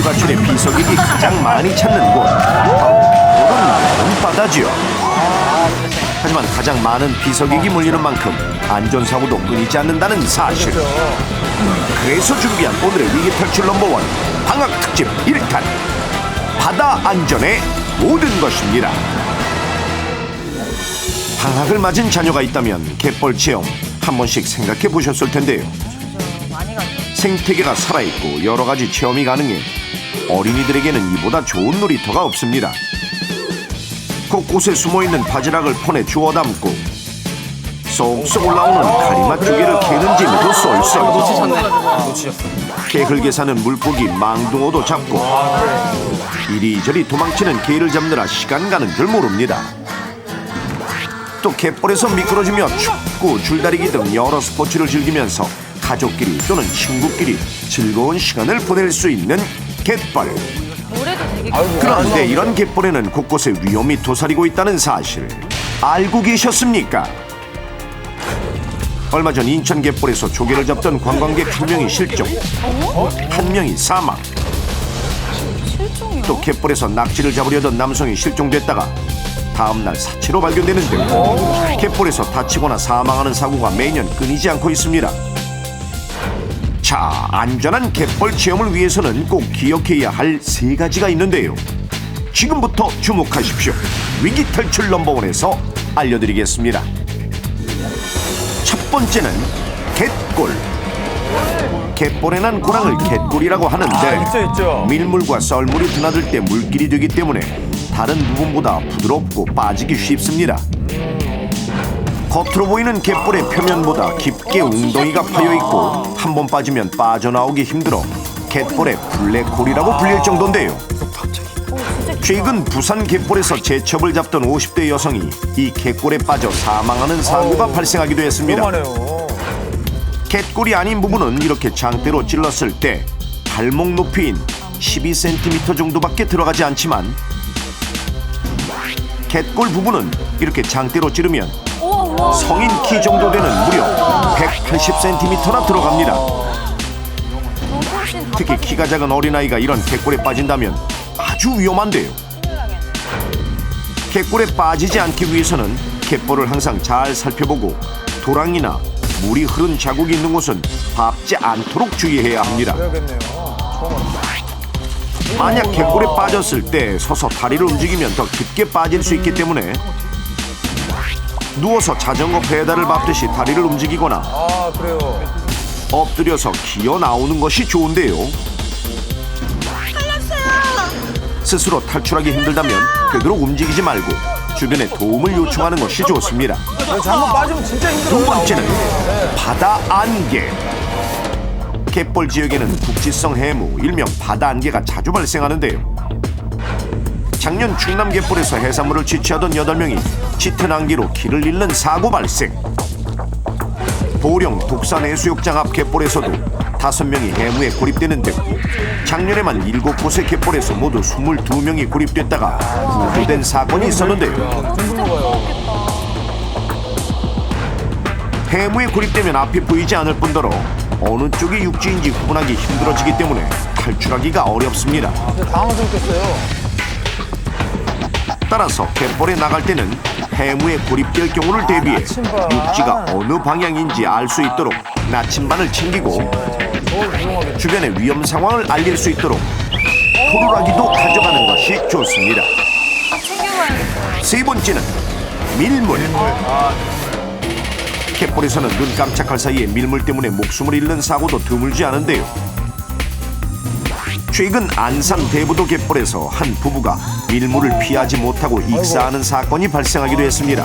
휴가철에 비서객이 가장 많이 찾는 곳, 바로 오른 바다지요. 하지만 가장 많은 비서객이 몰리는 만큼 안전사고도 끊이지 않는다는 사실. 그래서 준비한 오늘의 위기 탈출 넘버원 방학 특집 1탄 바다 안전의 모든 것입니다. 방학을 맞은 자녀가 있다면 갯벌 체험 한 번씩 생각해 보셨을 텐데요. 생태계가 살아있고 여러 가지 체험이 가능해 어린이들에게는 이보다 좋은 놀이터가 없습니다. 곳곳에 숨어있는 바지락을 폰에 주워 담고 쏙쏙 올라오는 가리맛 조개를 캐는 재미도 쏠쏠. 개흙에 사는 물고기 망둥어도 잡고 이리저리 도망치는 개를 잡느라 시간 가는 줄 모릅니다. 또 갯벌에서 미끄러지며 축구, 줄다리기 등 여러 스포츠를 즐기면서 가족끼리 또는 친구끼리 즐거운 시간을 보낼 수 있는 갯벌. 그런데 이런 갯벌에는 곳곳에 위험이 도사리고 있다는 사실 알고 계셨습니까? 얼마 전 인천 갯벌에서 조개를 잡던 관광객 1명이 실종, 1명이 사망. 또 갯벌에서 낙지를 잡으려던 남성이 실종됐다가 다음날 사체로 발견되는 등 갯벌에서 다치거나 사망하는 사고가 매년 끊이지 않고 있습니다. 자, 안전한 갯벌 체험을 위해서는 꼭 기억해야 할 3가지가 있는데요. 지금부터 주목하십시오. 위기 탈출 넘버원에서 알려드리겠습니다. 첫 번째는 갯골. 갯벌에 난 고랑을 갯골이라고 하는데 밀물과 썰물이 드나들 때 물길이 되기 때문에 다른 부분보다 부드럽고 빠지기 쉽습니다. 겉으로 보이는 갯벌의 표면보다 깊게 웅덩이가 파여있고 한 번 빠지면 빠져나오기 힘들어 갯벌의 블랙홀이라고 불릴 정도인데요. 최근 부산 갯벌에서 제첩을 잡던 50대 여성이 이 갯골에 빠져 사망하는 사고가 발생하기도 했습니다. 갯골이 아닌 부분은 이렇게 장대로 찔렀을 때 발목 높이인 12cm 정도밖에 들어가지 않지만 갯골 부분은 이렇게 장대로 찌르면 성인 키 정도 되는 무려 180cm나 들어갑니다. 특히 키가 작은 어린아이가 이런 갯골에 빠진다면 아주 위험한데요. 갯골에 빠지지 않기 위해서는 갯벌을 항상 잘 살펴보고 도랑이나 물이 흐른 자국이 있는 곳은 밟지 않도록 주의해야 합니다. 만약 갯골에 빠졌을 때 서서 다리를 움직이면 더 깊게 빠질 수 있기 때문에 누워서 자전거 페달을 밟듯이 다리를 움직이거나 엎드려서 기어 나오는 것이 좋은데요. 스스로 탈출하기 힘들다면 되도록 움직이지 말고 주변에 도움을 요청하는 것이 좋습니다. 두 번째는 바다 안개. 갯벌 지역에는 국지성 해무, 일명 바다 안개가 자주 발생하는데요. 작년 충남 갯벌에서 해산물을 취취하던 8명이 짙은 안개로 길을 잃는 사고 발생. 보령 독산 해수욕장 앞 갯벌에서도 5명이 해무에 고립되는 등 작년에만 7곳의 갯벌에서 모두 22명이 고립됐다가 구조된 사건이 있었는데요. 해무에 고립되면 앞이 보이지 않을 뿐더러 어느 쪽이 육지인지 구분하기 힘들어지기 때문에 탈출하기가 어렵습니다. 따라서 갯벌에 나갈 때는 해무에 고립될 경우를 대비해 육지가 어느 방향인지 알 수 있도록 나침반을 챙기고 주변의 위험 상황을 알릴 수 있도록 포루라기도 가져가는 것이 좋습니다. 세 번째는 밀물. 갯벌에서는 눈 깜짝할 사이에 밀물 때문에 목숨을 잃는 사고도 드물지 않은데요. 최근 안산 대부도 갯벌에서 한 부부가 밀물을 피하지 못하고 익사하는 사건이 발생하기도 했습니다.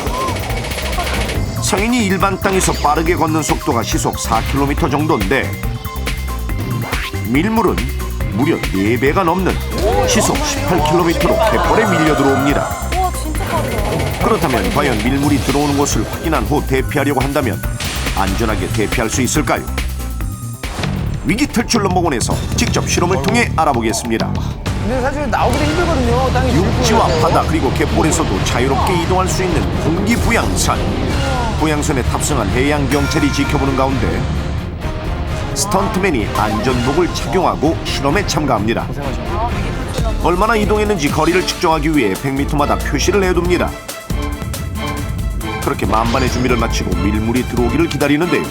성인이 일반 땅에서 빠르게 걷는 속도가 시속 4km 정도인데 밀물은 무려 4배가 넘는 시속 18km로 갯벌에 밀려 들어옵니다. 그렇다면 과연 밀물이 들어오는 곳을 확인한 후 대피하려고 한다면 안전하게 대피할 수 있을까요? 위기 탈출 넘버원에서 직접 실험을 통해 알아보겠습니다. 근데 사실 나오기도 힘들거든요. 땅이 육지와 바다 그리고 갯벌에서도 자유롭게 이동할 수 있는 공기 부양선. 부양선에 탑승한 해양 경찰이 지켜보는 가운데 스턴트맨이 안전복을 착용하고 실험에 참가합니다. 얼마나 이동했는지 거리를 측정하기 위해 100m마다 표시를 해둡니다. 그렇게 만반의 준비를 마치고 밀물이 들어오기를 기다리는데요.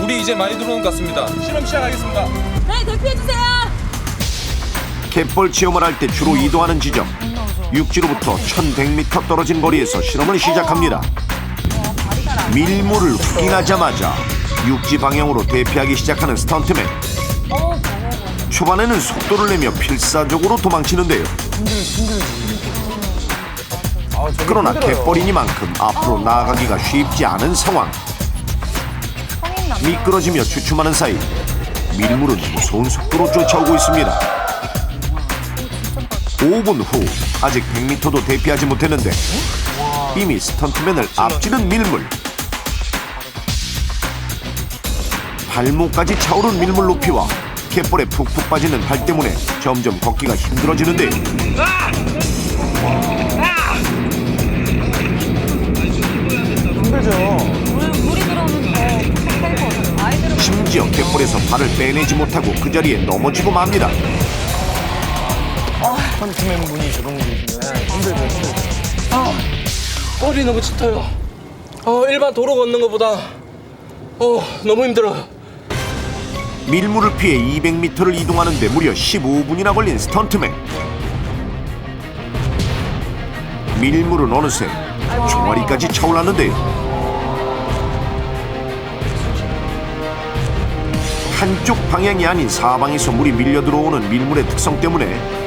물이 이제 많이 들어오는 것 같습니다. 실험 시작하겠습니다. 네, 대피해주세요. 갯벌 체험을 할 때 주로 이동하는 지점, 육지로부터 1100m 떨어진 거리에서 실험을 시작합니다. 밀물을 확인하자마자 육지 방향으로 대피하기 시작하는 스턴트맨. 초반에는 속도를 내며 필사적으로 도망치는데요. 그러나 갯벌이니만큼 앞으로 나아가기가 쉽지 않은 상황. 미끄러지며 주춤하는 사이 밀물은 무서운 속도로 쫓아오고 있습니다. 5분 후 아직 100m도 대피하지 못했는데 이미 스턴트맨을 앞지른 밀물. 발목까지 차오른 밀물 높이와 갯벌에 푹푹 빠지는 발 때문에 점점 걷기가 힘들어지는데 힘들죠. 물이 들어오면 더 팍팍할 것 같아요. 아이들은 심지어 갯벌에서 발을 빼내지 못하고 그 자리에 넘어지고 맙니다. 스턴트맨 분이 저런 분이시면 힘들죠. 꼴이 너무 짙어요. 일반 도로 걷는 것보다 너무 힘들어요. 밀물을 피해 200m를 이동하는데 무려 15분이나 걸린 스턴트맨. 밀물은 어느새 종아리까지 차올랐는데요. 한쪽 방향이 아닌 사방에서 물이 밀려 들어오는 밀물의 특성 때문에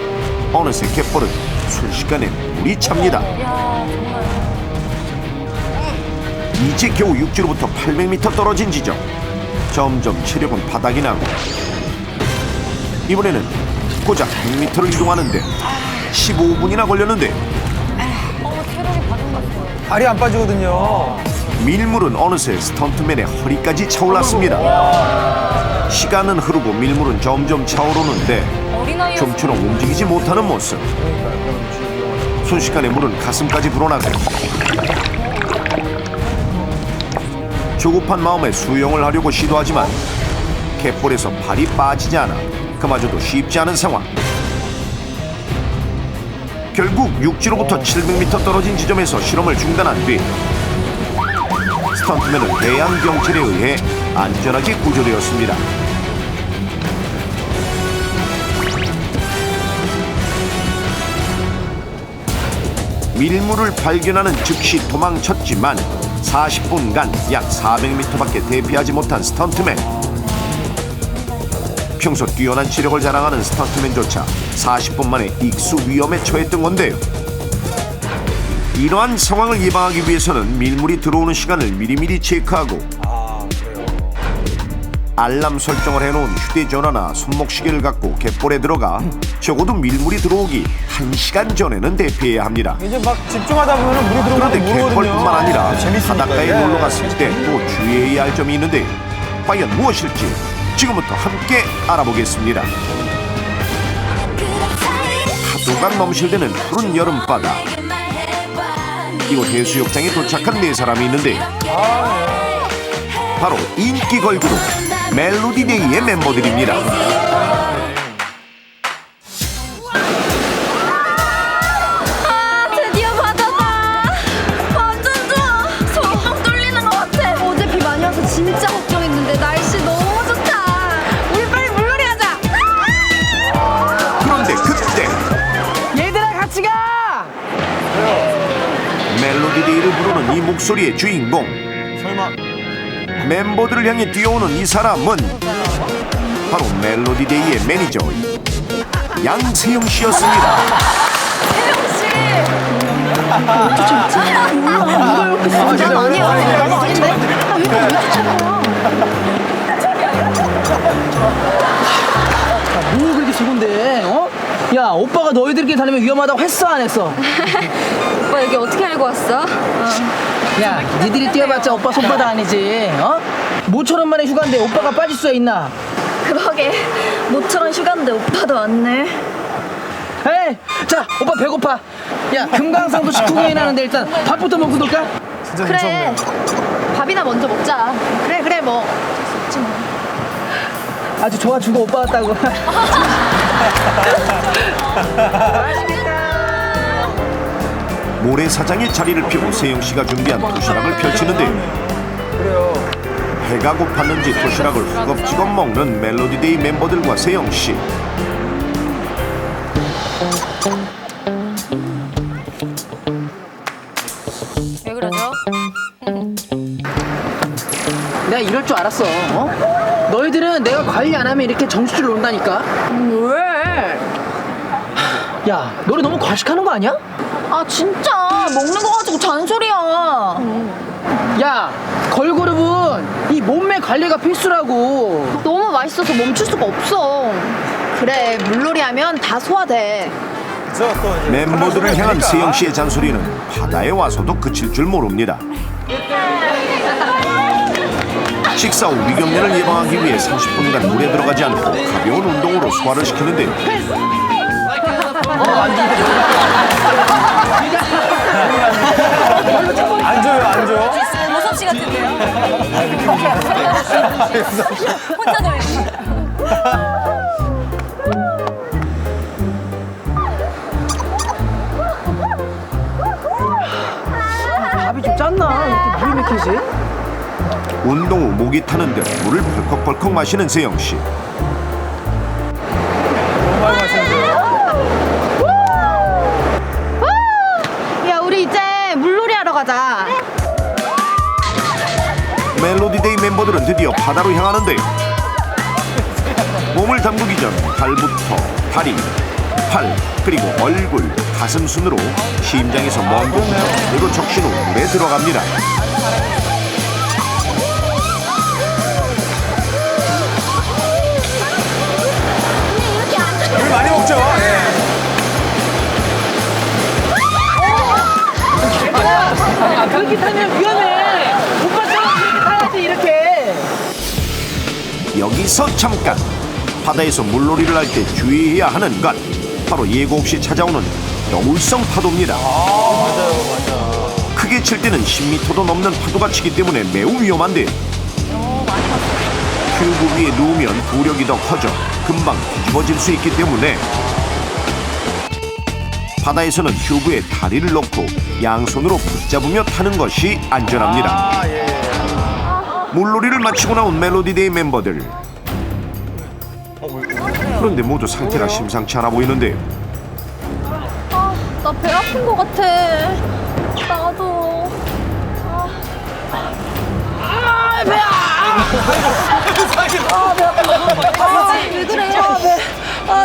어느새 갯벌은 순식간에 물이 찹니다. 이제 겨우 육지로부터 800m 떨어진 지점. 점점 체력은 바닥이 나고 이번에는 고작 100m를 이동하는데 15분이나 걸렸는데 발이 안 빠지거든요. 밀물은 어느새 스턴트맨의 허리까지 차올랐습니다. 시간은 흐르고 밀물은 점점 차오르는데 어린아이였어요. 좀처럼 움직이지 못하는 모습. 순식간에 물은 가슴까지 불어나고 조급한 마음에 수영을 하려고 시도하지만 갯벌에서 발이 빠지지 않아 그마저도 쉽지 않은 상황. 결국 육지로부터 700m 떨어진 지점에서 실험을 중단한 뒤 스턴트맨은 해양경찰에 의해 안전하게 구조되었습니다. 밀물을 발견하는 즉시 도망쳤지만 40분간 약 400m밖에 대피하지 못한 스턴트맨. 평소 뛰어난 지력을 자랑하는 스턴트맨조차 40분 만에 익수 위험에 처했던 건데요. 이러한 상황을 예방하기 위해서는 밀물이 들어오는 시간을 미리미리 체크하고 알람 설정을 해놓은 휴대전화나 손목시계를 갖고 갯벌에 들어가 적어도 밀물이 들어오기 1시간 전에는 대피해야 합니다. 이제 막 집중하다 보면 물이 들어오는 거 그런데 모르거든요. 갯벌뿐만 아니라 재밌으니까. 바닷가에 예. 놀러 갔을 때 또 주의해야 할 점이 있는데 과연 무엇일지 지금부터 함께 알아보겠습니다. 파도가 넘실대는 푸른 여름바다. 이곳 해수욕장에 도착한 네 사람이 있는데 바로 인기 걸그룹 멜로디데이의 멤버들입니다. 드디어 바다다. 완전 좋아. 손목 뚫리는 것 같아. 어제 비 많이 와서 진짜 걱정했는데 날씨 너무 좋다. 우리 빨리 물놀이 하자. 그런데 그때 얘들아 같이 가. 멜로디데이를 부르는 이 목소리의 주인공 설마 멤버들을 향해 뛰어오는 이 사람은 바로 멜로디데이의 매니저 양세형 씨였습니다. 진짜 많이 와. 뭐 그렇게 좋은데? 야 오빠가 너희들끼리 다니면 위험하다고 했어 안 했어? 오빠 여기 어떻게 알고 왔어? 야 니들이 뛰어봤자 오빠 손바닥 아니지? 모처럼 만에 휴가인데 오빠가 빠질 수야 있나? 그러게 모처럼 휴가인데 오빠도 왔네. 에이 자 오빠 배고파. 야 금강산도 식후경이 나는데 일단 밥부터 먹고 놀까? 진짜 그래. 눈치 없네. 밥이나 먼저 먹자. 그래 뭐. 아주 좋아주고 오빠 같다고. 모래사장에 자리를 펴고 세영 씨가 준비한 도시락을 펼치는데 그래요. 배가 고팠는지 도시락을 허겁지겁 먹는 멜로디데이 멤버들과 세영 씨. 왜 그러죠? 내가 이럴 줄 알았어. 어? 너희들은 내가 관리 안 하면 이렇게 정수줄 온다니까. 왜? 야, 너네 너무 과식하는 거 아니야? 아 진짜 먹는 거 가지고 잔소리야. 야, 걸그룹은 이 몸매 관리가 필수라고. 너무 맛있어서 멈출 수가 없어. 그래 물놀이 하면 다 소화돼. 그래서 또 이제 멤버들을 향한 그러니까. 세영 씨의 잔소리는 바다에 와서도 그칠 줄 모릅니다. 식사 후 위경련을 예방하기 위해 30분간 물에 들어가지 않고 가벼운 운동으로 소화를 시키는데 안 줘요, 안 줘. 모섭 씨 같은데요? 혼자 놀. 밥이 좀 짰나? 이렇게 물이 맥히지? 운동 후 목이 타는 듯 물을 벌컥벌컥 마시는 세영 씨. 너무 많이 마시는데요. 야 우리 이제 물놀이 하러 가자. 멜로디데이 멤버들은 드디어 바다로 향하는데 몸을 담그기 전 발부터 다리, 팔, 그리고 얼굴, 가슴 순으로 심장에서 먼 곳부터 그대로 적신 후 물에 들어갑니다. 물 많이 먹죠. 예. 그렇게 타면 위험해. 오빠처럼 그렇게 타야지 이렇게. 여기서 잠깐! 바다에서 물놀이를 할 때 주의해야 하는 것 바로 예고 없이 찾아오는 너울성 파도입니다. 크게 칠 때는 10m도 넘는 파도가 치기 때문에 매우 위험한데 큐브 위에 누우면 부력이 더 커져 금방 뒤집어질 수 있기 때문에 바다에서는 큐브에 다리를 넣고 양손으로 붙잡으며 타는 것이 안전합니다. 아, 예. 물놀이를 마치고 나온 멜로디데이 멤버들. 그런데 모두 상태가 심상치 않아 보이는데 나 배 아픈 거 같아. 나도. 왜 그래?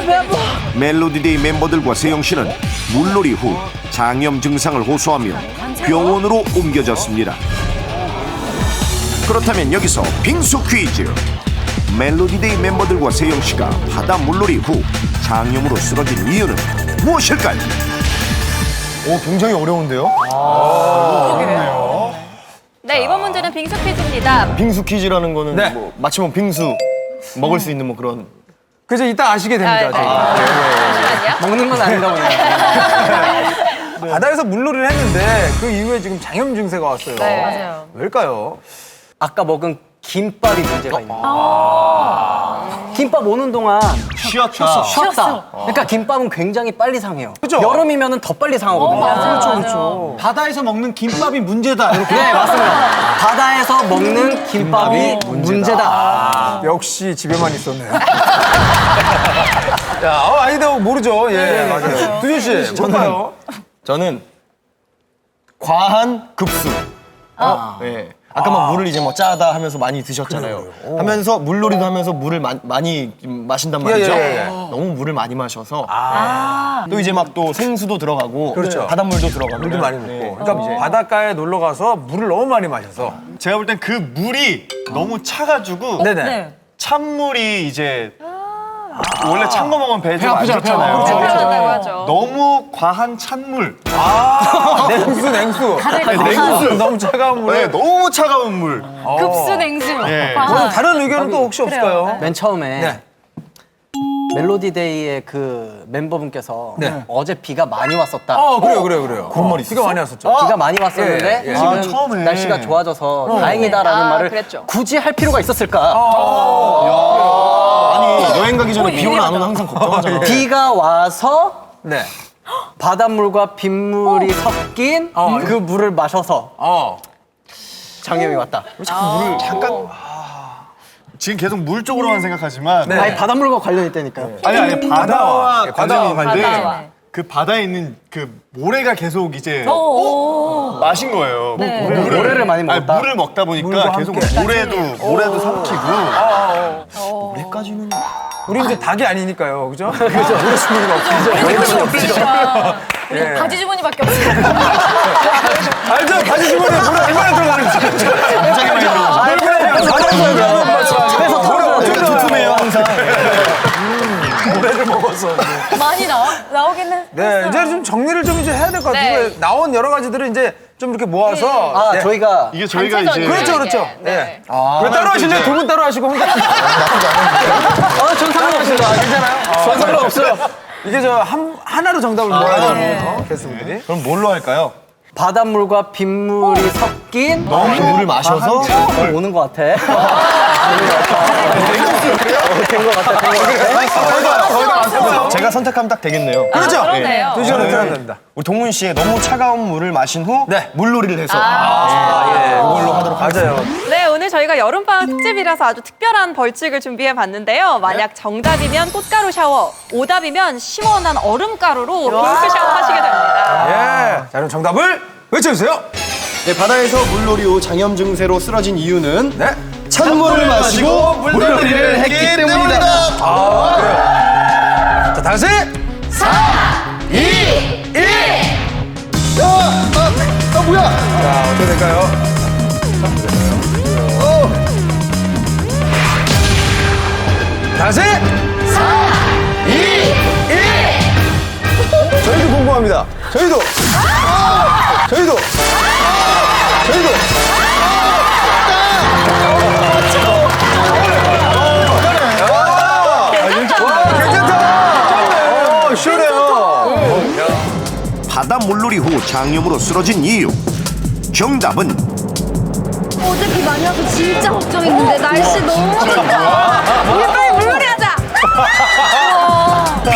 배 아파. 멜로디데이 멤버들과 세영 씨는 물놀이 후 장염 증상을 호소하며 병원으로 옮겨졌습니다. 그렇다면 여기서 빙수 퀴즈. 멜로디데이 멤버들과 세영 씨가 바다 물놀이 후 장염으로 쓰러진 이유는 무엇일까요? 오, 굉장히 어려운데요? 네, 이번 문제는 빙수 퀴즈입니다. 빙수 퀴즈라는 거는 네. 뭐 마치면 빙수 먹을 수 있는 뭐 그런 그래서 이따 아시게 됩니다. 저희가. 잠시만요. 먹는 건 아닌가 보네. 바다에서 물놀이를 했는데 그 이후에 지금 장염 증세가 왔어요. 네, 맞아요. 왜일까요? 아까 먹은 김밥이 문제가 있는 거예요. 김밥 오는 동안 쉬었다. 그러니까 김밥은 굉장히 빨리 상해요. 그죠? 여름이면 더 빨리 상하거든요. 그렇죠. 바다에서 먹는 김밥이 문제다 이렇게. 네, 맞습니다. 바다에서 먹는 김밥이 문제다. 역시 집에만 있었네요. 야, 아니다 모르죠. 예, 맞아요. 두준 씨, 뭔가요? 저는 과한 급수. 네. 아까 막 물을 이제 뭐 짜다 하면서 많이 드셨잖아요. 하면서 물놀이도 하면서 물을 많이 마신단 말이죠. 예. 너무 물을 많이 마셔서 또 이제 막 또 생수도 들어가고 그렇죠. 바닷물도 들어가고 물도 많이 네. 먹고. 그러니까 바닷가에 놀러 가서 물을 너무 많이 마셔서. 제가 볼 땐 그 물이 너무 차가지고 네네. 찬물이 이제 원래 찬 거 먹으면 배 좀 안 아프죠, 좋잖아요. 그렇죠, 그렇죠. 그런다고 하죠. 너무 과한 찬물. 냉수. 냉수. 너무 차가운 물에. 네, 너무 차가운 물. 급수 냉수. 예. 다른 의견은 또 혹시 없을까요? 맨 처음에 네. 멜로디데이의 그 멤버분께서 어제 비가 많이 왔었다. 그래요. 그런 말이 있었어. 비가 많이 왔었죠. 비가 많이 왔었는데 예. 지금 처음에. 날씨가 좋아져서 다행이다라는 말을 그랬죠. 굳이 할 필요가 있었을까? 아니 여행 가기 전에 비 오나 안 오나 항상 걱정하잖아. 비가 와서 네. 바닷물과 빗물이 섞인 그 물을 마셔서 장염이 왔다. 지금 계속 물 쪽으로만 생각하지만 아니 바닷물과 관련이 있다니까요. 아니 바다와 관련이 있는데 바다와. 그 바다에 있는 그 모래가 계속 이제 마신 거예요. 모래를 많이 먹었다? 물을 먹다 보니까 계속 모래도 삼키고 물에까지는 우리 이제 닭이 아니니까요, 그죠? 바지 주머니밖에 없어요. 알죠? 바지 주머니에 물에 얼마나 들어가는지. 굉장히 많이 들어가서 그래서 어떻게 두툼해요 항상. 모래를 먹어서. 많이 나오긴 해. 네, 이제 좀 정리를 좀 이제 해야 될 것 같아요. 네. 나온 여러 가지들을 이제 좀 이렇게 모아서. 네. 저희가 이게 저희가 이제 그렇죠. 네. 왜 따로 하실래요? 두 분 따로 하시고 혼자. 전 상관없습니다. 괜찮아요? 전 상관없어요. 이게 저 하나로 정답을 모아야 되는 게스트분들이. 그럼 뭘로 할까요? 바닷물과 빗물이 섞인 그 물을 마셔서 오는 것 같아. 된것 같아. 제가 선택하면 딱 되겠네요. 그렇죠? 그러네요. 두 시간을 들어야 됩니다. 우리 동문 씨의 너무 차가운 물을 마신 후 네. 물놀이를 해서 이걸로 하도록 맞아요. 네, 오늘 저희가 여름방학 특집이라서 아주 특별한 벌칙을 준비해봤는데요. 만약 정답이면 꽃가루 샤워, 오답이면 시원한 얼음가루로 빙수 샤워 하시게 됩니다. 예. 자, 그럼 정답을 외쳐주세요. 네, 바다에서 물놀이 후 장염 증세로 쓰러진 이유는 네. 찬물을 마시고 물놀이를 했기 때문이다. 자, 다시. 뭐야? 자, 어떻게 될까요? 다시. 저희도 궁금합니다. 저희도. 괜찮다. 시원해요. 바다 물놀이 후 장염으로 쓰러진 이유. 정답은 어제 비 많이 와서 진짜 걱정했는데 날씨 너무 좋다. 우리 빨리 물놀이 하자.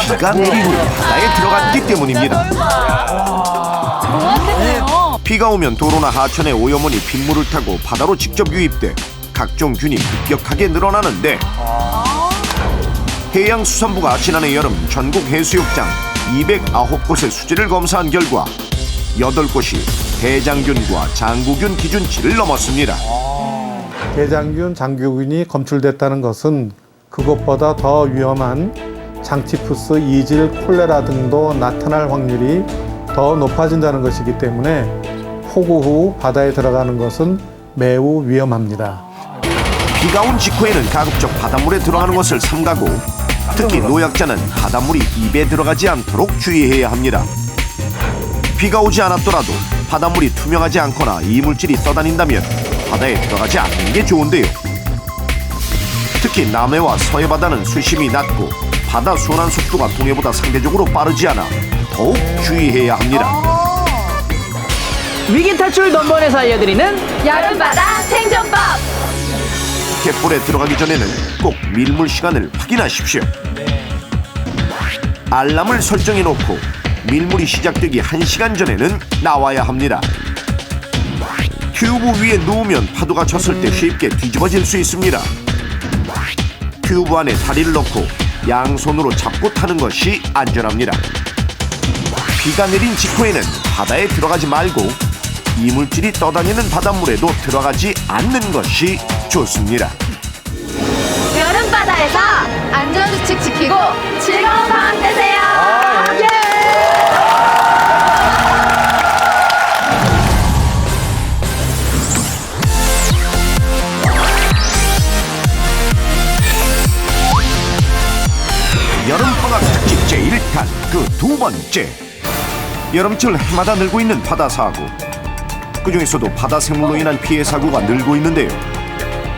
비가 내린 후 바다에 들어갔기 때문입니다. 정확했네요. 비가 오면 도로나 하천의 오염원이 빗물을 타고 바다로 직접 유입돼 각종 균이 급격하게 늘어나는데 해양수산부가 지난해 여름 전국 해수욕장 209곳의 수질을 검사한 결과 8곳이 대장균과 장구균 기준치를 넘었습니다. 대장균, 장규균이 검출됐다는 것은 그것보다 더 위험한 장티푸스, 이질, 콜레라 등도 나타날 확률이 더 높아진다는 것이기 때문에 폭우 후 바다에 들어가는 것은 매우 위험합니다. 비가 온 직후에는 가급적 바닷물에 들어가는 것을 삼가고 특히 노약자는 바닷물이 입에 들어가지 않도록 주의해야 합니다. 비가 오지 않았더라도 바닷물이 투명하지 않거나 이물질이 떠다닌다면 바다에 들어가지 않는 게 좋은데요. 특히 남해와 서해 바다는 수심이 낮고 바다 순환 속도가 동해보다 상대적으로 빠르지 않아 더욱 주의해야 합니다. 위기 탈출 넘버원에서 알려드리는 여름바다 생존법. 갯벌에 들어가기 전에는 꼭 밀물 시간을 확인하십시오. 알람을 설정해 놓고 밀물이 시작되기 1시간 전에는 나와야 합니다. 튜브 위에 누우면 파도가 쳤을 때 쉽게 뒤집어질 수 있습니다. 튜브 안에 다리를 넣고 양손으로 잡고 타는 것이 안전합니다. 비가 내린 직후에는 바다에 들어가지 말고 이물질이 떠다니는 바닷물에도 들어가지 않는 것이 좋습니다. 여름바다에서 안전수칙 지키고 즐거운 방학 되세요. 여름방학 특집 제1탄 그 두 번째. 여름철 해마다 늘고 있는 바다 사고. 그중에서도 바다 생물로 인한 피해 사고가 늘고 있는데요.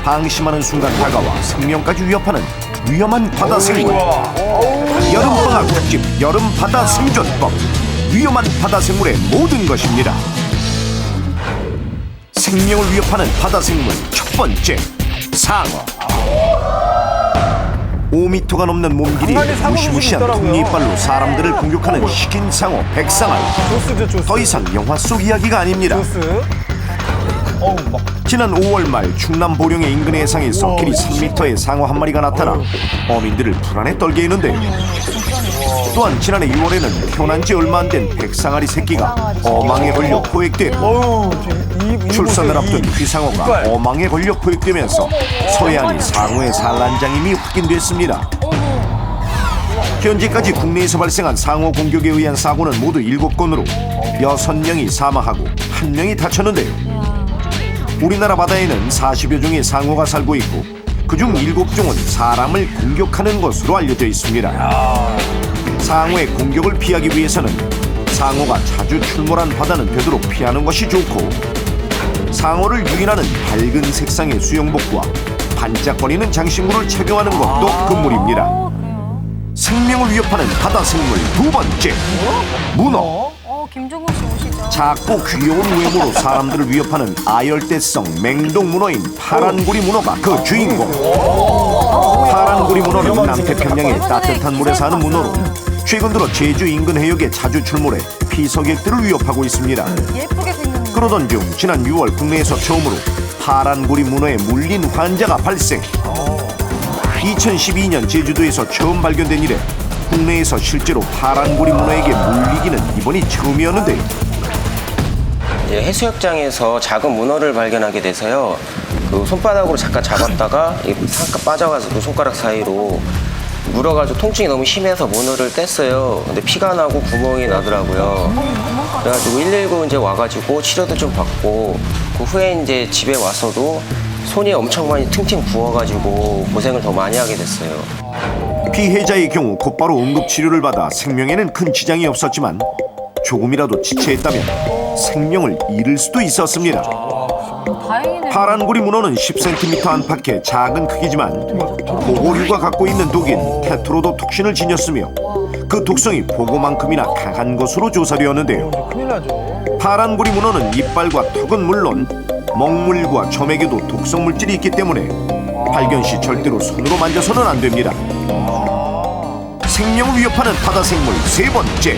방심하는 순간 다가와 생명까지 위협하는 위험한 바다 생물. 여름방학 특집 여름 바다 생존법. 위험한 바다 생물의 모든 것입니다. 생명을 위협하는 바다 생물 첫 번째, 상어. 5m가 넘는 몸길이 무시무시한 톱니이빨로 사람들을 공격하는 식인 상어 백상알. 더 이상 영화 속 이야기가 아닙니다. 지난 5월 말 충남 보령의 인근 해상에서 길이 3m의 상어 한 마리가 나타나 어민들을 불안에 떨게 했는데요. 또한 지난해 6월에는 태어난 지 얼마 안 된 백상아리 새끼가 어망에 걸려 포획되고 출산을 앞둔 휘상어가 어망에 걸려 포획되면서 서해안이 상어의 산란장임이 확인됐습니다. 현재까지 국내에서 발생한 상어 공격에 의한 사고는 모두 7건으로 6명이 사망하고 1명이 다쳤는데요. 우리나라 바다에는 40여 종의 상어가 살고 있고 그중 7종은 사람을 공격하는 것으로 알려져 있습니다. 상어의 공격을 피하기 위해서는 상어가 자주 출몰한 바다는 되도록 피하는 것이 좋고 상어를 유인하는 밝은 색상의 수영복과 반짝거리는 장식물을 착용하는 것도 금물입니다. 생명을 위협하는 바다 생물 두 번째, 문어. 김종국 씨 오시죠. 작고 귀여운 외모로 사람들을 위협하는 아열대성 맹독 문어인 파란구리 문어가 그 주인공. 파란구리 문어는 남태평양의 따뜻한 물에 사는 문어로 최근 들어 제주 인근 해역에 자주 출몰해 피서객들을 위협하고 있습니다. 예쁘게 생겼네. 그러던 중 지난 6월 국내에서 처음으로 파란구리 문어에 물린 환자가 발생. 2012년 제주도에서 처음 발견된 이래 국내에서 실제로 파란구리 문어에게 물리기는 이번이 처음이었는데요. 이제 해수욕장에서 작은 문어를 발견하게 돼서요. 그 손바닥으로 잠깐 잡았다가 잠깐 빠져가지고 손가락 사이로 물어가지고 통증이 너무 심해서 문어를 뗐어요. 근데 피가 나고 구멍이 나더라고요. 그래가지고 119 이제 와가지고 치료도 좀 받고 그 후에 이제 집에 와서도 손이 엄청 많이 팅팅 부어가지고 고생을 더 많이 하게 됐어요. 피해자의 경우 곧바로 응급치료를 받아 생명에는 큰 지장이 없었지만 조금이라도 지체했다면 생명을 잃을 수도 있었습니다. 다행이네. 파란구리 문어는 10cm 안팎의 작은 크기지만 보고류가 갖고 있는 독인 테트로도톡신을 지녔으며 그 독성이 보고만큼이나 강한 것으로 조사되었는데요. 파란구리 문어는 이빨과 턱은 물론 먹물과 점에게도 독성 물질이 있기 때문에 발견 시 절대로 손으로 만져서는 안 됩니다. 생명을 위협하는 바다 생물 세 번째,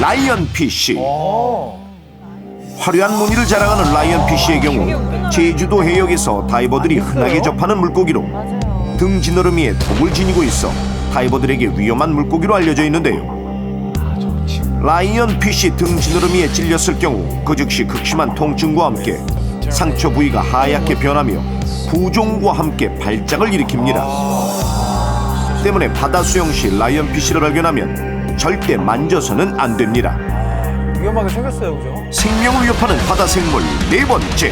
라이언피쉬. 화려한 무늬를 자랑하는 라이언피쉬의 경우 제주도 해역에서 다이버들이 흔하게 접하는 물고기로 등 지느러미에 독을 지니고 있어 다이버들에게 위험한 물고기로 알려져 있는데요. 라이언피쉬 등 지느러미에 찔렸을 경우 그 즉시 극심한 통증과 함께 상처 부위가 하얗게 변하며 부종과 함께 발작을 일으킵니다. 때문에 바다 수영 시 라이언피쉬를 발견하면 절대 만져서는 안 됩니다. 위험하게 생겼어요, 그죠? 생명을 위협하는 바다 생물 네 번째,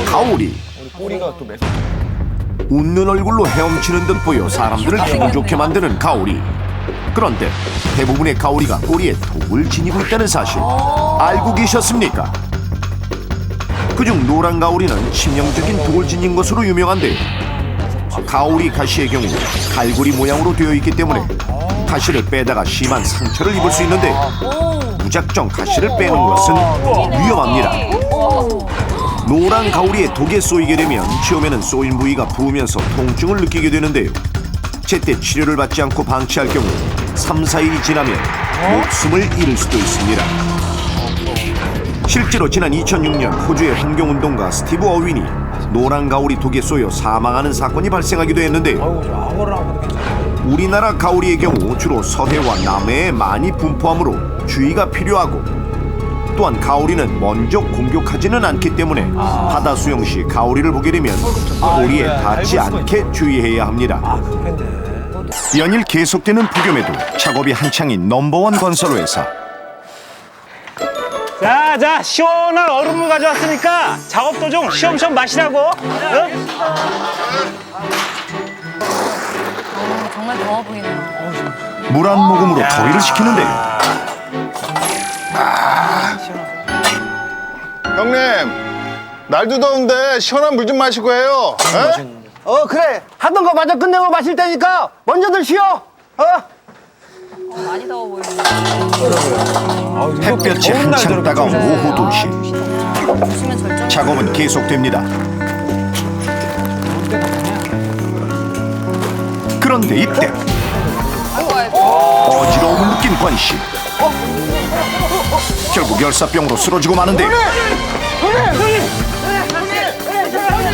가오리. 꼬리가 또 매서. 웃는 얼굴로 헤엄치는 듯 보여 사람들을 기분 좋게 만드는 가오리. 그런데 대부분의 가오리가 꼬리에 독을 지니고 있다는 사실 알고 계셨습니까? 그중 노란 가오리는 치명적인 독을 지닌 것으로 유명한데요. 가오리 가시의 경우 갈고리 모양으로 되어 있기 때문에 가시를 빼다가 심한 상처를 입을 수 있는데 무작정 가시를 빼는 것은 위험합니다. 노란 가오리에 독에 쏘이게 되면 처음에는 쏘인 부위가 부으면서 통증을 느끼게 되는데요. 제때 치료를 받지 않고 방치할 경우 3, 4일이 지나면 목숨을 잃을 수도 있습니다. 실제로 지난 2006년 호주의 환경운동가 스티브 어윈이 노란 가오리 독에 쏘여 사망하는 사건이 발생하기도 했는데요. 우리나라 가오리의 경우 주로 서해와 남해에 많이 분포하므로 주의가 필요하고 또한 가오리는 먼저 공격하지는 않기 때문에 바다 수영 시 가오리를 보게 되면 꼬리에 닿지 않게 주의해야 합니다. 연일 계속되는 폭염에도 작업이 한창인 넘버원 건설회사. 자, 시원한 얼음물 가져왔으니까 작업도 좀 시험시험 마시라고. 응? 정말 더워 보이네요. 물 한 모금으로 더위를 식히는데요. 형님, 날도 더운데 시원한 물 좀 마시고 해요. 그래. 하던 거 마저 끝내고 마실 테니까 먼저들 쉬어. 많이 더워 보이네. 햇볕이 한창 따가운 오후 2시. 작업은 계속됩니다. 그런데 이때 어지러움을 느낀 권씨. 결국 열사병으로 쓰러지고 마는데요.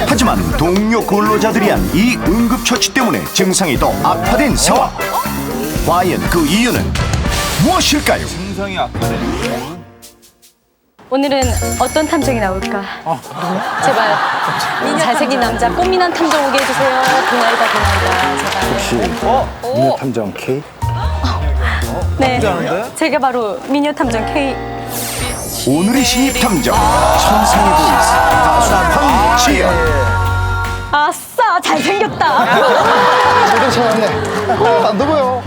하지만 동료 근로자들이 한 이 응급처치 때문에 증상이 더 악화된 상황. 과연 그 이유는 무엇일까요? 증상이 악화돼. 오늘은 어떤 탐정이 나올까? 제발 잘생긴 남자 꽃미남 탐정 오게 해주세요. 동아이다 제발. 혹시 미녀 탐정 K? 네, 제가 바로 미녀 탐정 K. 오늘의 신입 탐정 천상의 보이스 가수 황지연. 아싸 잘생겼다. 제대로 찾았네. 안 더워요.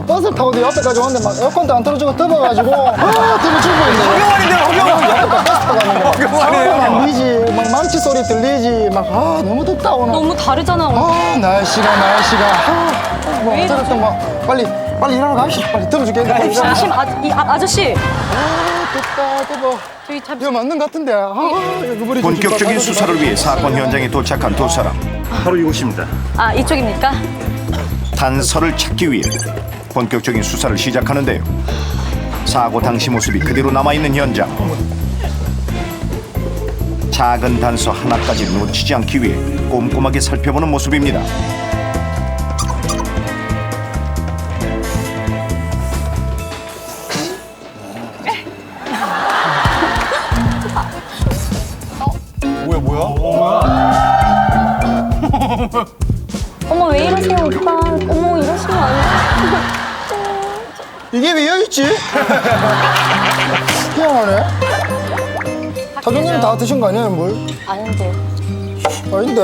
버스를 타고 내 옆에까지 왔는데 막 에어컨도 안 틀어주고 더워가지고 더워 죽고 있네. 허경환인데 허경환. 버스 타고 가는 거. 허경환이에요. 들리지. 막 망치 소리 들리지. 막 너무 덥다 오늘. 너무 다르잖아. 날씨가. 뭐 어쩌겠든 뭐 빨리 일하러 갑시다. 빨리 들어줄게. 아저씨. 덥다 더워. 저기 잠시. 이거 맞는 것 같은데. 이거 머리 좀 본격적인 수사를 위해 사건 현장에 도착한 두 사람. 바로 이곳입니다. 아 이쪽입니까? 단서를 찾기 위해 본격적인 수사를 시작하는데요. 사고 당시 모습이 그대로 남아있는 현장. 작은 단서 하나까지 놓치지 않기 위해 꼼꼼하게 살펴보는 모습입니다. 어머 왜 이러세요 오빠? 어머 이러시면 안 돼. 이게 왜 여기 있지? 희한하네. 사장님 다 드신 거 아니에요, 물? 아닌데. 아닌데.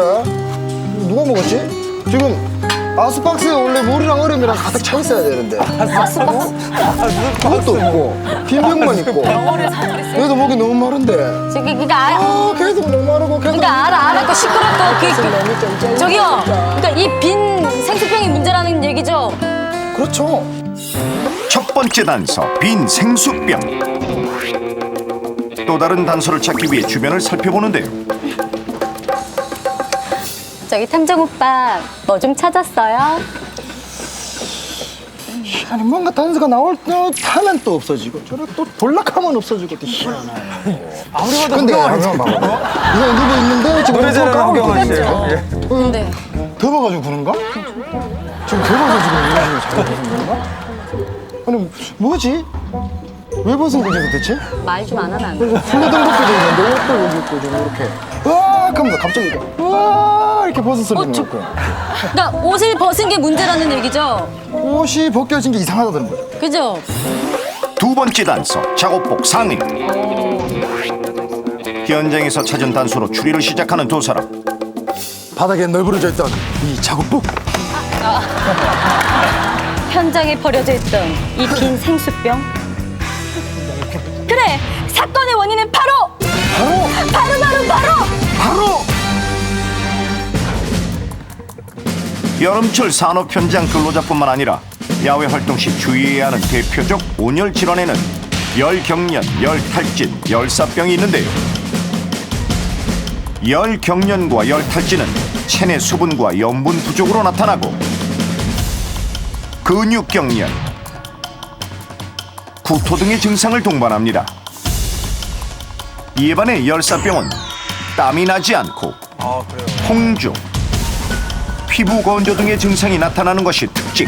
누가 먹었지? 지금 아스박스에 원래 물이랑 얼음이랑 가득 차 있어야 되는데. 아스박스? 그것도 없고 빈병만 있고. 얘도 목이 너무 마른데. 그러니까 계속 너무 마르고 계속. 그러니까 알아 그 시끄럽고 저기요. 그러니까 이 빈 생수병이 문제라는 얘기죠. 그렇죠. 첫 번째 단서, 빈 생수병. 또 다른 단서를 찾기 위해 주변을 살펴보는데요. 저기 탐정 오빠 뭐 좀 찾았어요? 아니 뭔가 단서가 나올 듯 하면 또 없어지고 저래 또 볼락하면 없어지고 또 희한하네. 아무리 봐도 근데 허경환 씨. 이거 누구 있는데 지금 노래 잘하는 까고 허경환 있거든요. 씨예요. 근데 더워가지고 그런가? 지금 더워서 지금 이런 식으로 잘 벗은 건가? 아니 뭐지? 왜 벗은 거지 도대체? 말 좀 안 하면 안 돼. 풀려던 것도 있는데 옷도 여기 있고 좀 이렇게 와 하면서 갑자기 와 이렇게 벗은 소리 나고 그러니까 옷을 벗은 게 문제라는 얘기죠. 옷이 벗겨진 게 이상하다는 거죠. 그죠? 두 번째 단서, 작업복 상의. 현장에서 찾은 단서로 추리를 시작하는 두 사람. 바닥에 널브러져 있던 이 작업복. 현장에 버려져 있던 이 빈 생수병. 그래 사건의 원인은 바로 여름철 산업 현장 근로자뿐만 아니라 야외 활동 시 주의해야 하는 대표적 온열 질환에는 열경련, 열탈진, 열사병이 있는데요. 열경련과 열탈진은 체내 수분과 염분 부족으로 나타나고 근육경련, 구토 등의 증상을 동반합니다. 이에 반해 열사병은 땀이 나지 않고 홍조, 피부 건조 등의 증상이 나타나는 것이 특징.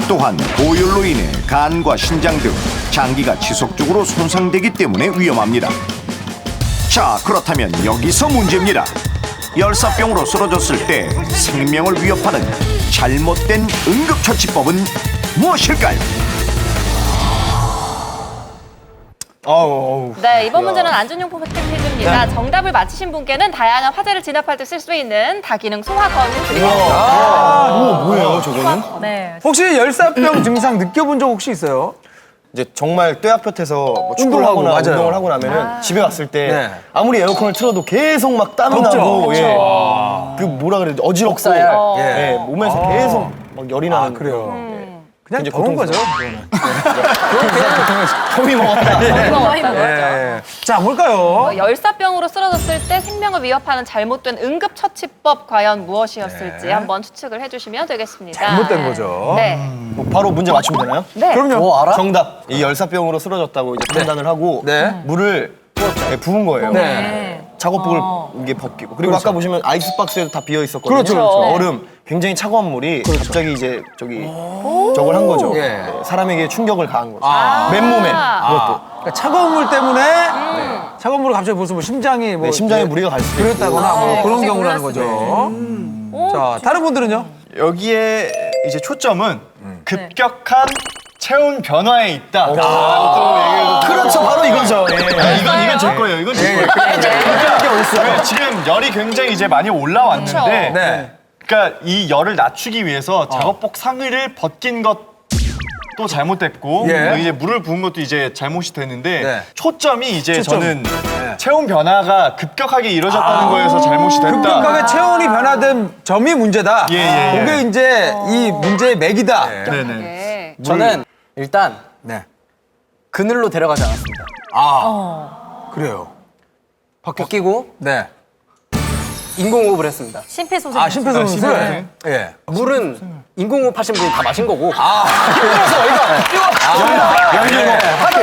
또한 고열로 인해 간과 신장 등 장기가 지속적으로 손상되기 때문에 위험합니다. 자, 그렇다면 여기서 문제입니다. 열사병으로 쓰러졌을 때 생명을 위협하는 잘못된 응급처치법은 무엇일까요? 네, 이번 문제는 안전용품 혜택 해줍니다. 정답을 맞히신 분께는 다양한 화재를 진압할 때 쓸 수 있는 다기능 소화건을 드리겠습니다. 뭐예요 저거는? 네. 혹시 열사병 증상 느껴본 적 혹시 있어요? 이제 정말 뙤약볕에서 뭐 축구를 운동하고, 하거나 맞아요. 운동을 하고 나면은 집에 갔을 때 네. 아무리 에어컨을 틀어도 계속 막 땀이 나고 예. 그 뭐라 그래야 돼 어지럽고 옥사열. 예. 몸에서 계속 막 열이 나는 그래요. 그냥 이제 더운 거죠. 더위 먹었다. 많이 먹었죠. 예. 자, 뭘까요? 열사병으로 쓰러졌을 때 생명을 위협하는 잘못된 응급처치법 과연 무엇이었을지 한번 추측을 해주시면 되겠습니다. 잘못된 거죠. 네. 뭐 바로 문제 맞추면 되나요? 네. 그럼요. 알아? 정답. 이 열사병으로 쓰러졌다고 이제 판단을 하고 네. 물을 부은 거예요. 네. 작업복을 이게 벗기고 그리고 아까 보시면 아이스박스에도 다 비어 있었거든요. 그렇죠, 그렇죠. 얼음 굉장히 차가운 물이 갑자기 이제 저걸 한 거죠. 예. 사람에게 충격을 가한 거죠. 맨몸에 그것도. 그러니까 차가운 물 때문에 차가운 물을 갑자기 벌써 뭐 심장이 뭐 네, 심장에 무리가 갈 수도 있고. 그랬다거나 뭐 그런 갑자기 경우라는 거죠. 자, 다른 분들은요? 여기에 이제 초점은 급격한 체온 변화에 있다. 또 그렇죠, 바로 이거죠. 예. 이건 제 거예요. 이건 제 거예요. 그러니까 지금 열이 굉장히 이제 많이 올라왔는데, 네. 그러니까 이 열을 낮추기 위해서 작업복 상의를 벗긴 것도 잘못됐고, 예. 이제 물을 부은 것도 이제 잘못이 됐는데, 네. 초점이 이제 초점. 저는 체온 변화가 급격하게 이루어졌다는 거에서 잘못이 됐다. 급격하게 체온이 변화된 점이 문제다. 예. 그게 이제 이 문제의 맥이다. 네네. 네. 저는 일단 네. 그늘로 데려가지 않았습니다. 그래요. 벗기고 네. 인공호흡을 했습니다. 심폐소생. 심폐소생술. 예. 물은 인공호흡 하신 분이 다 마신 거고 하다가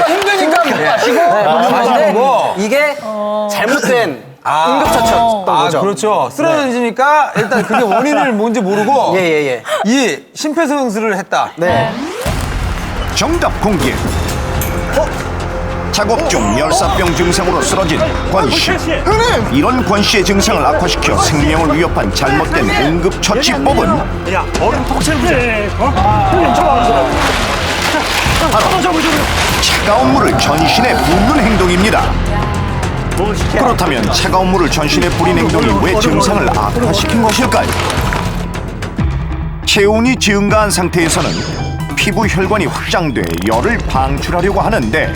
힘드니까 못 마시고 근데 거고. 이게 잘못된 응급처치였던 거죠. 그렇죠. 쓰러지니까 일단 그게 원인을 뭔지 모르고 예예예. 이 심폐소생술을 했다. 네. 정답 공개. 작업 중 열사병 증상으로 쓰러진 권 씨. 이런 권 씨의 증상을 악화시켜 생명을 위협한 잘못된 응급처치법은 야, 얼음 통째로 차가운 물을 전신에 붓는 행동입니다. 그렇다면 차가운 물을 전신에 뿌린 행동이 왜 증상을 악화시킨 것일까요? 체온이 증가한 상태에서는 피부 혈관이 확장돼 열을 방출하려고 하는데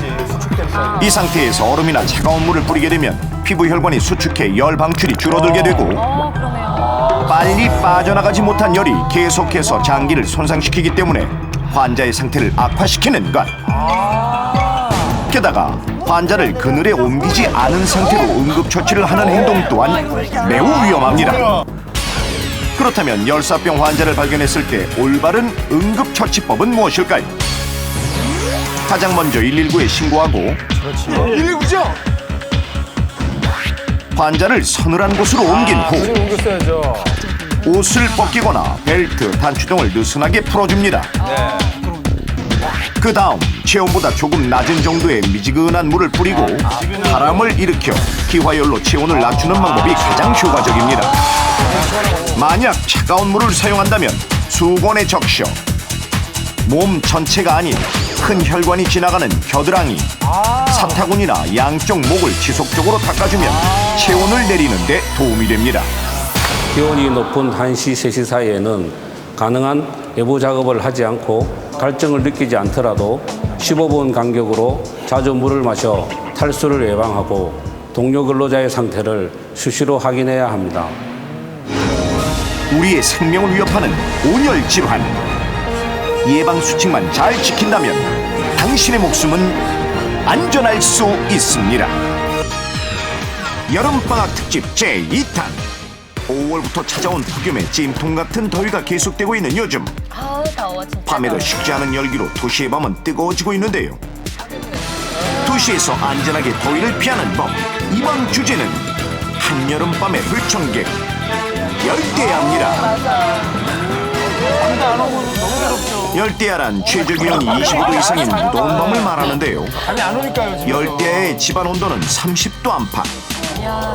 이 상태에서 얼음이나 차가운 물을 뿌리게 되면 피부 혈관이 수축해 열 방출이 줄어들게 되고 빨리 빠져나가지 못한 열이 계속해서 장기를 손상시키기 때문에 환자의 상태를 악화시키는 것. 게다가 환자를 그늘에 옮기지 않은 상태로 응급처치를 하는 행동 또한 매우 위험합니다. 그렇다면 열사병 환자를 발견했을 때 올바른 응급처치법은 무엇일까요? 가장 먼저 119에 신고하고 119죠? 환자를 서늘한 곳으로 옮긴 후 옮겼어야죠. 옷을 벗기거나 벨트, 단추등을 느슨하게 풀어줍니다. 그 다음 체온보다 조금 낮은 정도의 미지근한 물을 뿌리고 바람을 일으켜 기화열로 체온을 낮추는 방법이 가장 효과적입니다. 만약 차가운 물을 사용한다면 수건에 적셔 몸 전체가 아닌 큰 혈관이 지나가는 겨드랑이, 사타구니나 양쪽 목을 지속적으로 닦아주면 체온을 내리는 데 도움이 됩니다. 기온이 높은 1시, 3시 사이에는 가능한 예보 작업을 하지 않고 갈증을 느끼지 않더라도 15분 간격으로 자주 물을 마셔 탈수를 예방하고 동료 근로자의 상태를 수시로 확인해야 합니다. 우리의 생명을 위협하는 온열 질환. 예방 수칙만 잘 지킨다면 당신의 목숨은 안전할 수 있습니다. 여름방학 특집 제2탄. 5월부터 찾아온 폭염의 찜통 같은 더위가 계속되고 있는 요즘 아우 더워 진짜. 밤에도 식지 않은 열기로 도시의 밤은 뜨거워지고 있는데요. 도시에서 안전하게 더위를 피하는 법. 이번 주제는 한여름밤의 불청객 열대야입니다. 열대야란 최저기온이 25도 이상인 무더운 밤을 말하는데요. 열대야의 집안 온도는 30도 안팎.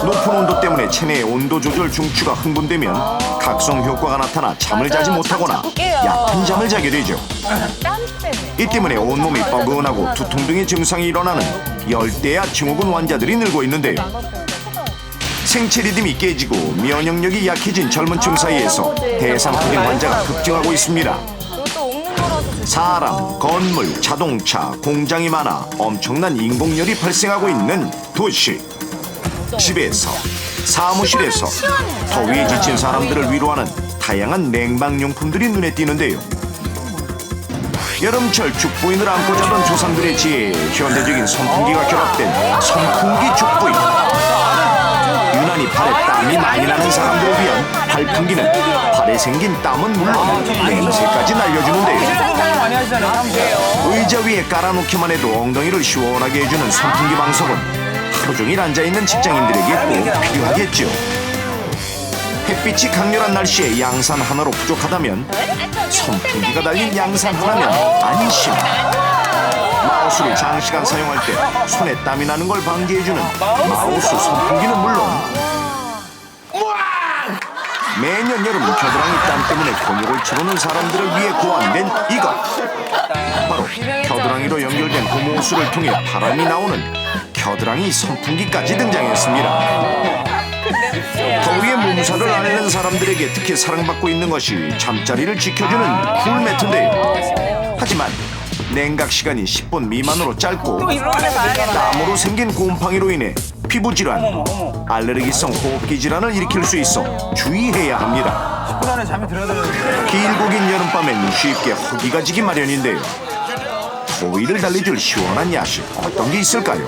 높은 온도 때문에 체내의 온도 조절 중추가 흥분되면 각성 효과가 나타나 잠을 자지 못하거나 얕은 잠을 자게 되죠. 이 때문에 온몸이 뻐근하고 두통 등의 증상이 일어나는 열대야 증후군 환자들이 늘고 있는데요. 생체 리듬이 깨지고 면역력이 약해진 젊은 층 사이에서 대상포진 환자가 급증하고 있습니다. 이것도 옥는 거라서 사람, 건물, 자동차, 공장이 많아 엄청난 인공열이 발생하고 있는 도시. 집에서, 사무실에서 더위에 지친 사람들을 위로하는 다양한 냉방용품들이 눈에 띄는데요. 여름철 죽부인을 안고 자던 조상들의 지혜에 현대적인 선풍기가 결합된 선풍기 죽부인. 유난히 발에 땀이 많이 나는 사람들을 위한 발풍기는 발에 생긴 땀은 물론 냄새까지 날려주는데요. 의자 위에 깔아놓기만 해도 엉덩이를 시원하게 해주는 선풍기 방석은 하루 종일 앉아있는 직장인들에게 꼭 필요하겠죠. 햇빛이 강렬한 날씨에 양산 하나로 부족하다면 선풍기가 달린 양산 하나면 안심. 마우스를 장시간 사용할 때 손에 땀이 나는 걸 방지해주는 마우스 선풍기는 물론 매년 여름 겨드랑이 땀 때문에 곤욕을 치르는 사람들을 위해 고안된 이것. 바로 겨드랑이로 연결된 고무호스를 통해 바람이 나오는 겨드랑이 선풍기까지 등장했습니다. 더위에 몸살을 앓는 사람들에게 특히 사랑받고 있는 것이 잠자리를 지켜주는 쿨매트인데요. 하지만 냉각 시간이 10분 미만으로 짧고 땀으로 생긴 곰팡이로 인해 피부 질환, 알레르기성 호흡기 질환을 일으킬 수 있어 주의해야 합니다. 10분 안에 잠이 들어야 되는데. 길고 긴 여름밤엔 쉽게 허기가 지기 마련인데요. 더위를 달래줄 시원한 야식 어떤 게 있을까요?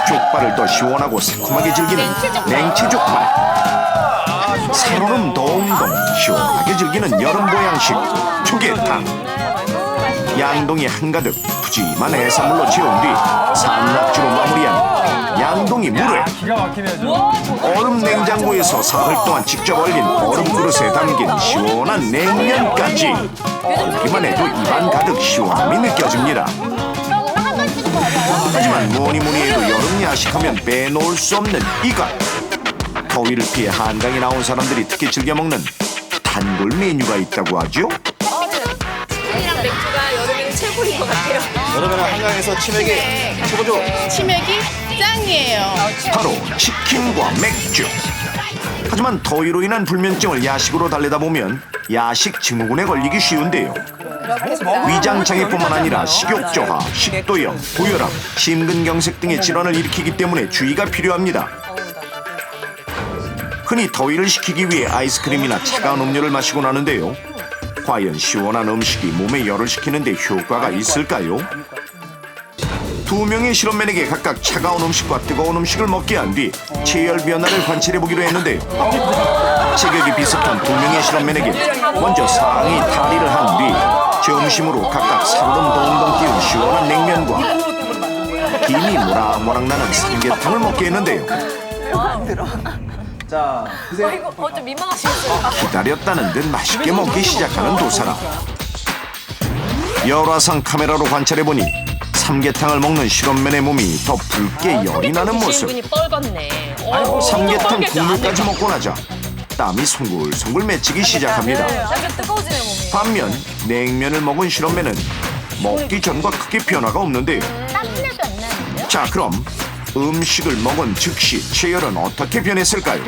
족발을 더 시원하고 새콤하게 즐기는 냉채족발. 살얼음 동동 시원하게 즐기는 여름 보양식 조개탕. 양동이 한가득 푸짐한 해산물로 채운 뒤 산낙지로 마무리한 양동이 물회. 얼음 냉장고에서 사흘 동안 직접 얼린 얼음 그릇에 담긴 시원한 냉면까지. 보기만 해도 입안 가득 시원함이 느껴집니다. 하지만 뭐니 해도 여름 야식하면 빼놓을 수 없는 이것. 더위를 피해 한강에 나온 사람들이 특히 즐겨 먹는 단골 메뉴가 있다고 하죠. 이랑 맥주가 여름에는 최고인 것 같아요. 여름에는 한강에서 치맥이 최고죠. 치맥이 짱이에요. 바로 치킨과 맥주. 하지만 더위로 인한 불면증을 야식으로 달래다 보면 야식 증후군에 걸리기 쉬운데요. 위장 장애뿐만 아니라 식욕 저하, 식도염, 고혈압, 심근경색 등의 질환을 일으키기 때문에 주의가 필요합니다. 흔히 더위를 식히기 위해 아이스크림이나 차가운 음료를 마시곤 하는데요. 과연 시원한 음식이 몸에 열을 식히는 데 효과가 있을까요? 두 명의 실험맨에게 각각 차가운 음식과 뜨거운 음식을 먹게 한 뒤 체열 변화를 관찰해 보기로 했는데요. 체격이 비슷한 두 명의 실험맨에게 먼저 상의 탈의를 한 뒤 점심으로 각각 살얼음 동동 띄운 시원한 냉면과 김이 모락모락 나는 삼계탕을 먹게 했는데요. 자, 이거 좀 민망하시겠어요. 기다렸다는 듯 맛있게 먹기 시작하는 두 사람. 열화상 카메라로 관찰해보니 삼계탕을 먹는 실험맨의 몸이 더 붉게 열이 나는 모습. 뻘겋네. 삼계탕 국물까지 먹고 나자 땀이 송글송글 맺히기 시작합니다. 약간 뜨거워지네요, 몸이. 반면 냉면을 먹은 실험맨은 먹기 전과 크게 변화가 없는데요. 땀내도 안 나는데요? 자, 그럼 음식을 먹은 즉시 체열은 어떻게 변했을까요?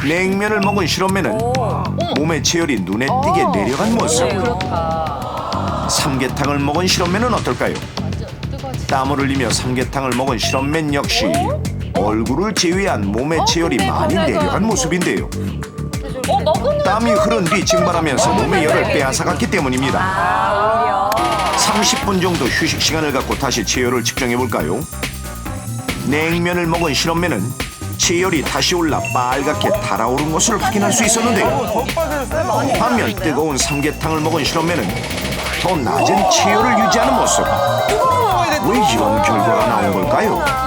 냉면을 먹은 실험맨은 몸의 체열이 눈에 띄게 내려간 모습. 삼계탕을 먹은 실험맨은 어떨까요? 땀을 흘리며 삼계탕을 먹은 실험맨 역시 얼굴을 제외한 몸의 체열이 많이 내려간 모습인데요. 땀이 흐른 뒤 증발하면서 몸의 열을 빼앗아갔기 때문입니다. 30분 정도 휴식 시간을 갖고 다시 체열을 측정해볼까요? 냉면을 먹은 실험맨은 체열이 다시 올라 빨갛게 달아오른 것을 확인할 수 있었는데요. 반면 뜨거운 삼계탕을 먹은 실험맨은 더 낮은 체열을 유지하는 모습. 왜 이런 결과가 나온 걸까요?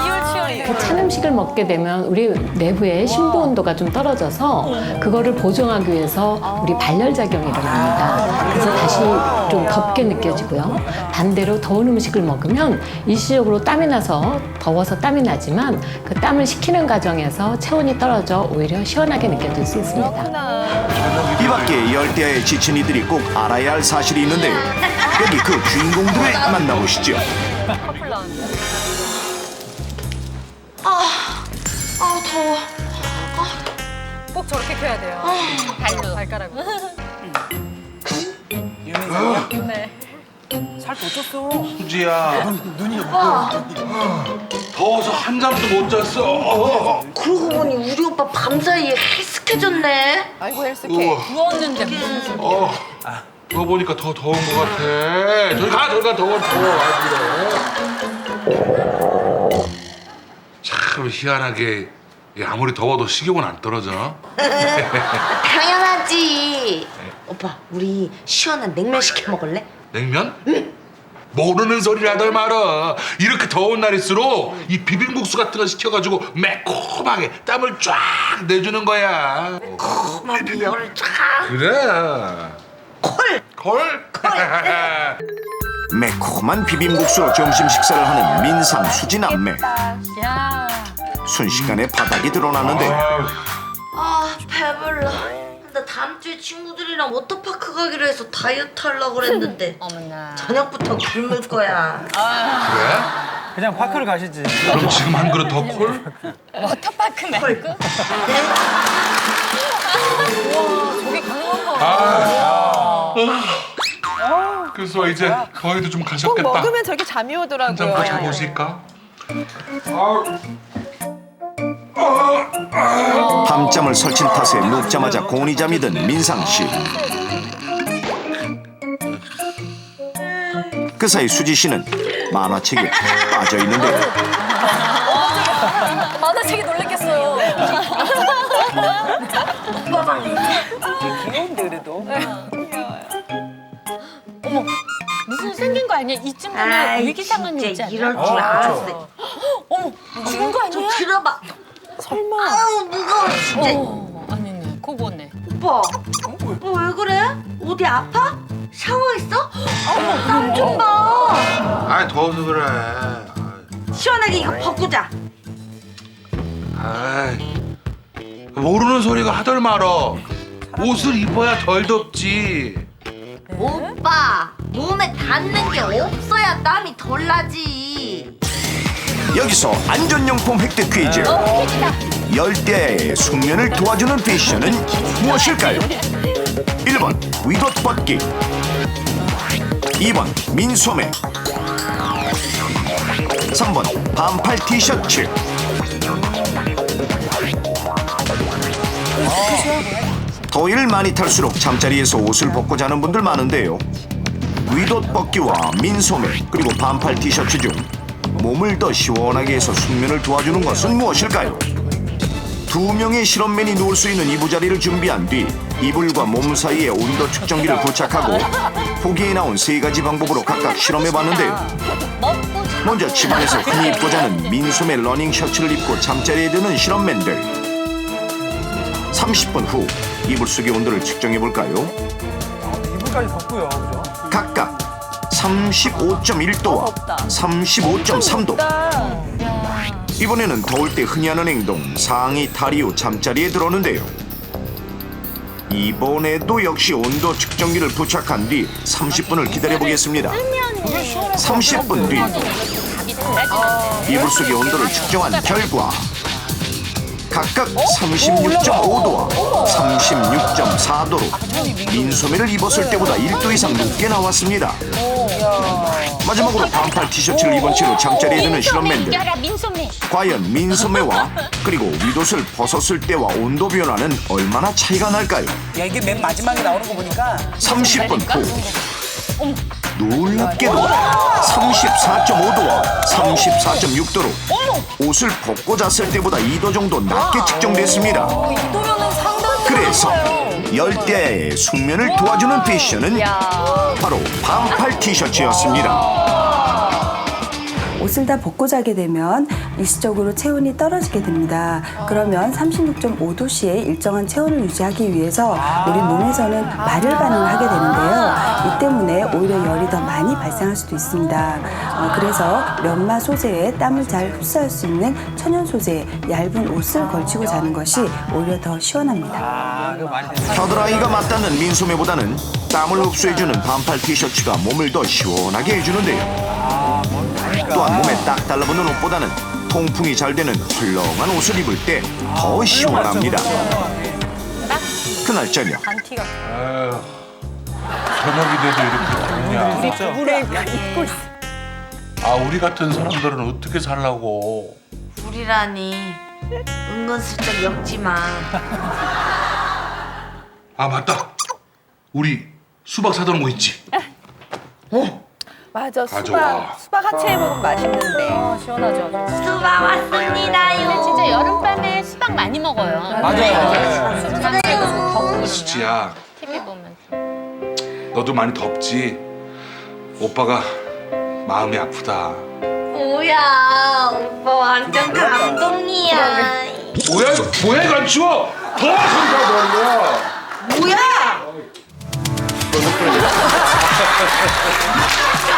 찬 음식을 먹게 되면 우리 내부의 심부 온도가 좀 떨어져서 그거를 보정하기 위해서 우리 발열작용이 일어납니다. 그래서 다시 좀 덥게 느껴지고요. 반대로 더운 음식을 먹으면 일시적으로 땀이 나서 더워서 땀이 나지만 그 땀을 식히는 과정에서 체온이 떨어져 오히려 시원하게 느껴질 수 있습니다. 이 밖에 열대야에 지친 이들이 꼭 알아야 할 사실이 있는데요. 여기 그 주인공들을 만나보시죠. 더워. 꼭 저렇게 켜야 돼요. 발가락으로. 네. 살 더 쪘어. 수지야. 눈이 더워서 한잠도 못 잤어. 그러고 보니 우리 오빠 밤사이에 헬스케졌네. 아이고 헬스케. 누웠는데 무슨 소리야. 그거 보니까 더 더운 것 같아. 저기 가 더워. 참 희한하게 아무리 더워도 식욕은 안 떨어져. 당연하지. 오빠 우리 시원한 냉면 시켜 먹을래? 냉면? 모르는 소리를 하들 말아. 이렇게 더운 날일수록 이 비빔국수 같은 거 시켜가지고 매콤하게 땀을 쫙 내주는 거야. 매콤하게 열을 쫙. 그래. 콜? 매콤한 비빔국수로 점심 식사를 하는 민상 수지 남매. 야. 순식간에 바닥이 드러나는데 아 배불러. 나 다음 주에 친구들이랑 워터파크 가기로 해서 다이어트 하려고 그랬는데 어머나. 저녁부터 굶을 거야. 그래? 그냥 파크를 가시지. 그럼 지금 한 그릇 더 콜? 워터파크 말고? 저게 가능한 거. 그래서 이제 거기도 좀 꼭 가셨겠다. 먹으면 저게 잠이 오더라고요. 한 잔 더 자보실까? 밤잠을 설친 탓에 눕자마자 곤히잠이 든 민상씨. 그 사이 수지씨는 만화책에 빠져있는데 만화책이 놀랬겠어요. 귀여운데 그래도. 어머, 무슨 생긴 거 아니야? 이쯤 되면 아이, 위기 상황이 있지 진짜 않냐? 이럴 줄 알았어. 어머, 죽은 거 아니야? 좀 들어봐. 설마. 아우 무거워 진짜. 아니네, 그거네. 오빠 왜 그래? 어디 아파? 샤워했어? 어머 땀 좀 봐. 아이 더워서 그래. 시원하게 이거 벗고자. 아이 모르는 소리가 하들 말어. 옷을 입어야 덜 덥지. 오빠 몸에 닿는 게 없어야 땀이 덜 나지. 여기서 안전용품 획득 퀴즈. 열대야의 숙면을 도와주는 패션은 무엇일까요? 1번 위옷 벗기, 2번 민소매, 3번 반팔 티셔츠. 더위를 많이 탈수록 잠자리에서 옷을 벗고 자는 분들 많은데요. 위옷 벗기와 민소매 그리고 반팔 티셔츠 중 몸을 더 시원하게 해서 숙면을 도와주는 것은 무엇일까요? 2명의 실험맨이 누울 수 있는 이부자리를 준비한 뒤 이불과 몸 사이에 온도 측정기를 부착하고 보기에 나온 3가지 방법으로 각각 실험해봤는데요. 먼저 집안에서 흔히 입고 자는 민소매 러닝 셔츠를 입고 잠자리에 드는 실험맨들. 30분 후 이불 속의 온도를 측정해볼까요? 이불까지 덥고요, 그죠? 각각 35.1도와 35.3도. 이번에는 더울 때 흔히 하는 행동 상의 탈의 후 잠자리에 들었는데요. 이번에도 역시 온도 측정기를 부착한 뒤 30분을 기다려보겠습니다. 30분 뒤 이불 속의 온도를 측정한 결과 각각 36.5도와 36.4도로 민소매를 입었을 때보다 1도 이상 높게 나왔습니다. 마지막으로 반팔 티셔츠를 입은 채로 잠자리에 드는 실험맨들. 과연 민소매와 그리고 윗옷을 벗었을 때와 온도 변화는 얼마나 차이가 날까요? 야, 이게 맨 마지막에 나오는 거 보니까 30분 후 놀랍게도 34.5도와 34.6도로 옷을 벗고 잤을 때보다 2도 정도 낮게 측정됐습니다. 그래서 열대야의 숙면을 도와주는 패션은 바로 반팔 티셔츠였습니다. 옷을 다 벗고 자게 되면 일시적으로 체온이 떨어지게 됩니다. 그러면 36.5도씨의 일정한 체온을 유지하기 위해서 우리 몸에서는 발열 반응을 하게 되는데요. 이 때문에 오히려 열이 더 많이 발생할 수도 있습니다. 그래서 면마 소재에 땀을 잘 흡수할 수 있는 천연 소재의 얇은 옷을 걸치고 자는 것이 오히려 더 시원합니다. 겨드랑이가 맞닿는 민소매보다는 땀을 흡수해주는 반팔 티셔츠가 몸을 더 시원하게 해주는데요. 또한 몸에 딱 달라붙는 옷보다는 통풍이 잘 되는 헐렁한 옷을 입을 때 더 시원합니다. 그날 저녁 저녁이 돼도 이렇게 덥냐? 물에 입고 있어. 아, 우리 같은 사람들은 어떻게 살라고? 우리라니 은근슬쩍 엮지 마. 아, 맞다. 우리 수박 사다 놓은 거 있지? 맞아, 가져와. 수박 하체 먹으면 맛있는데. 시원하죠. 수박 왔습니다요. 진짜 여름밤에 수박 많이 먹어요. 수지야, TV 보면. 너도 많이 덥지? 오빠가 마음이 아프다. 뭐야, 오빠 완전 감동이야. 뭐야 이거? 뭐야 이거 안 추워? 더 소리가 뭐야? 뭐야?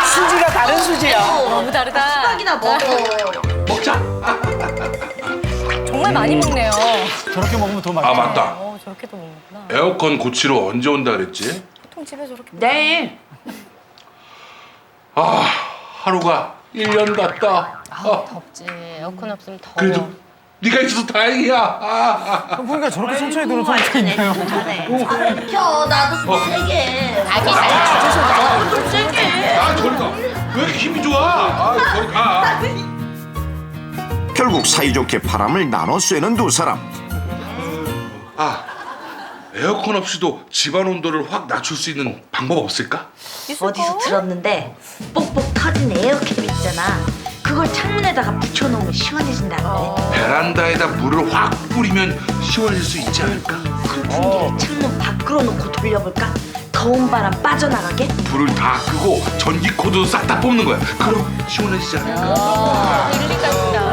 수지가 다른 수지야. 너무 다르다. 수박이나 먹어. 먹자. 정말 많이 먹네요. 저렇게 먹으면 더 아, 맞다. 저렇게도 먹는구나. 에어컨 고치러 언제 온다 그랬지? 보통 집에 저렇게. 내일. 아, 하루가 1년 같다. 덥지. 에어컨 없으면 더워. 그래도 네가 있어서 다행이야. 선풍기가 저렇게 천천히 도는 선풍기 있나요? 켜, 나도 세게. 아기 잘 주셔서 나도 세게. 아, 저리 가. 왜 이렇게 힘이 좋아? 아, 저리 가. 결국 사이좋게 바람을 나눠 쐬는 두 사람. 아, 에어컨 없이도 집안 온도를 확 낮출 수 있는 방법 없을까? 어디서 들었는데 뽁뽁 터진 에어캡 있잖아. 그걸 창문에다가 붙여놓으면 시원해진다는데. 베란다에다 물을 확 뿌리면 시원해질 수 있지 않을까? 선풍기를 창문 밖으로 놓고 돌려볼까? 더운 바람 빠져나가게? 불을 다 끄고 전기 코드 싹 다 뽑는 거야. 그럼 시원해지지 않을까? 일리가 있다.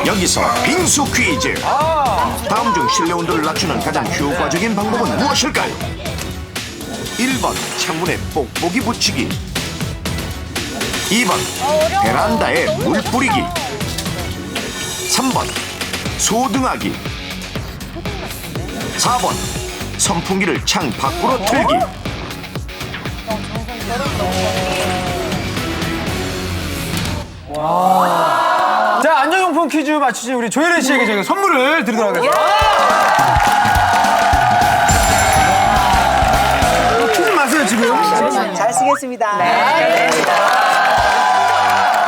여기서 빙수 퀴즈. 다음 중 실내 온도를 낮추는 가장 효과적인 방법은 무엇일까요? 1번 창문에 뽁뽁이 붙이기, 2번 베란다에 물 뿌리기, 3번 소등하기, 4번 선풍기를 창 밖으로 틀기. 자, 안전용품 퀴즈 맞추신 우리 조혜련 씨에게 저희가 선물을 드리도록 하겠습니다. 퀴즈 마세요, 지금. 잘 쓰겠습니다.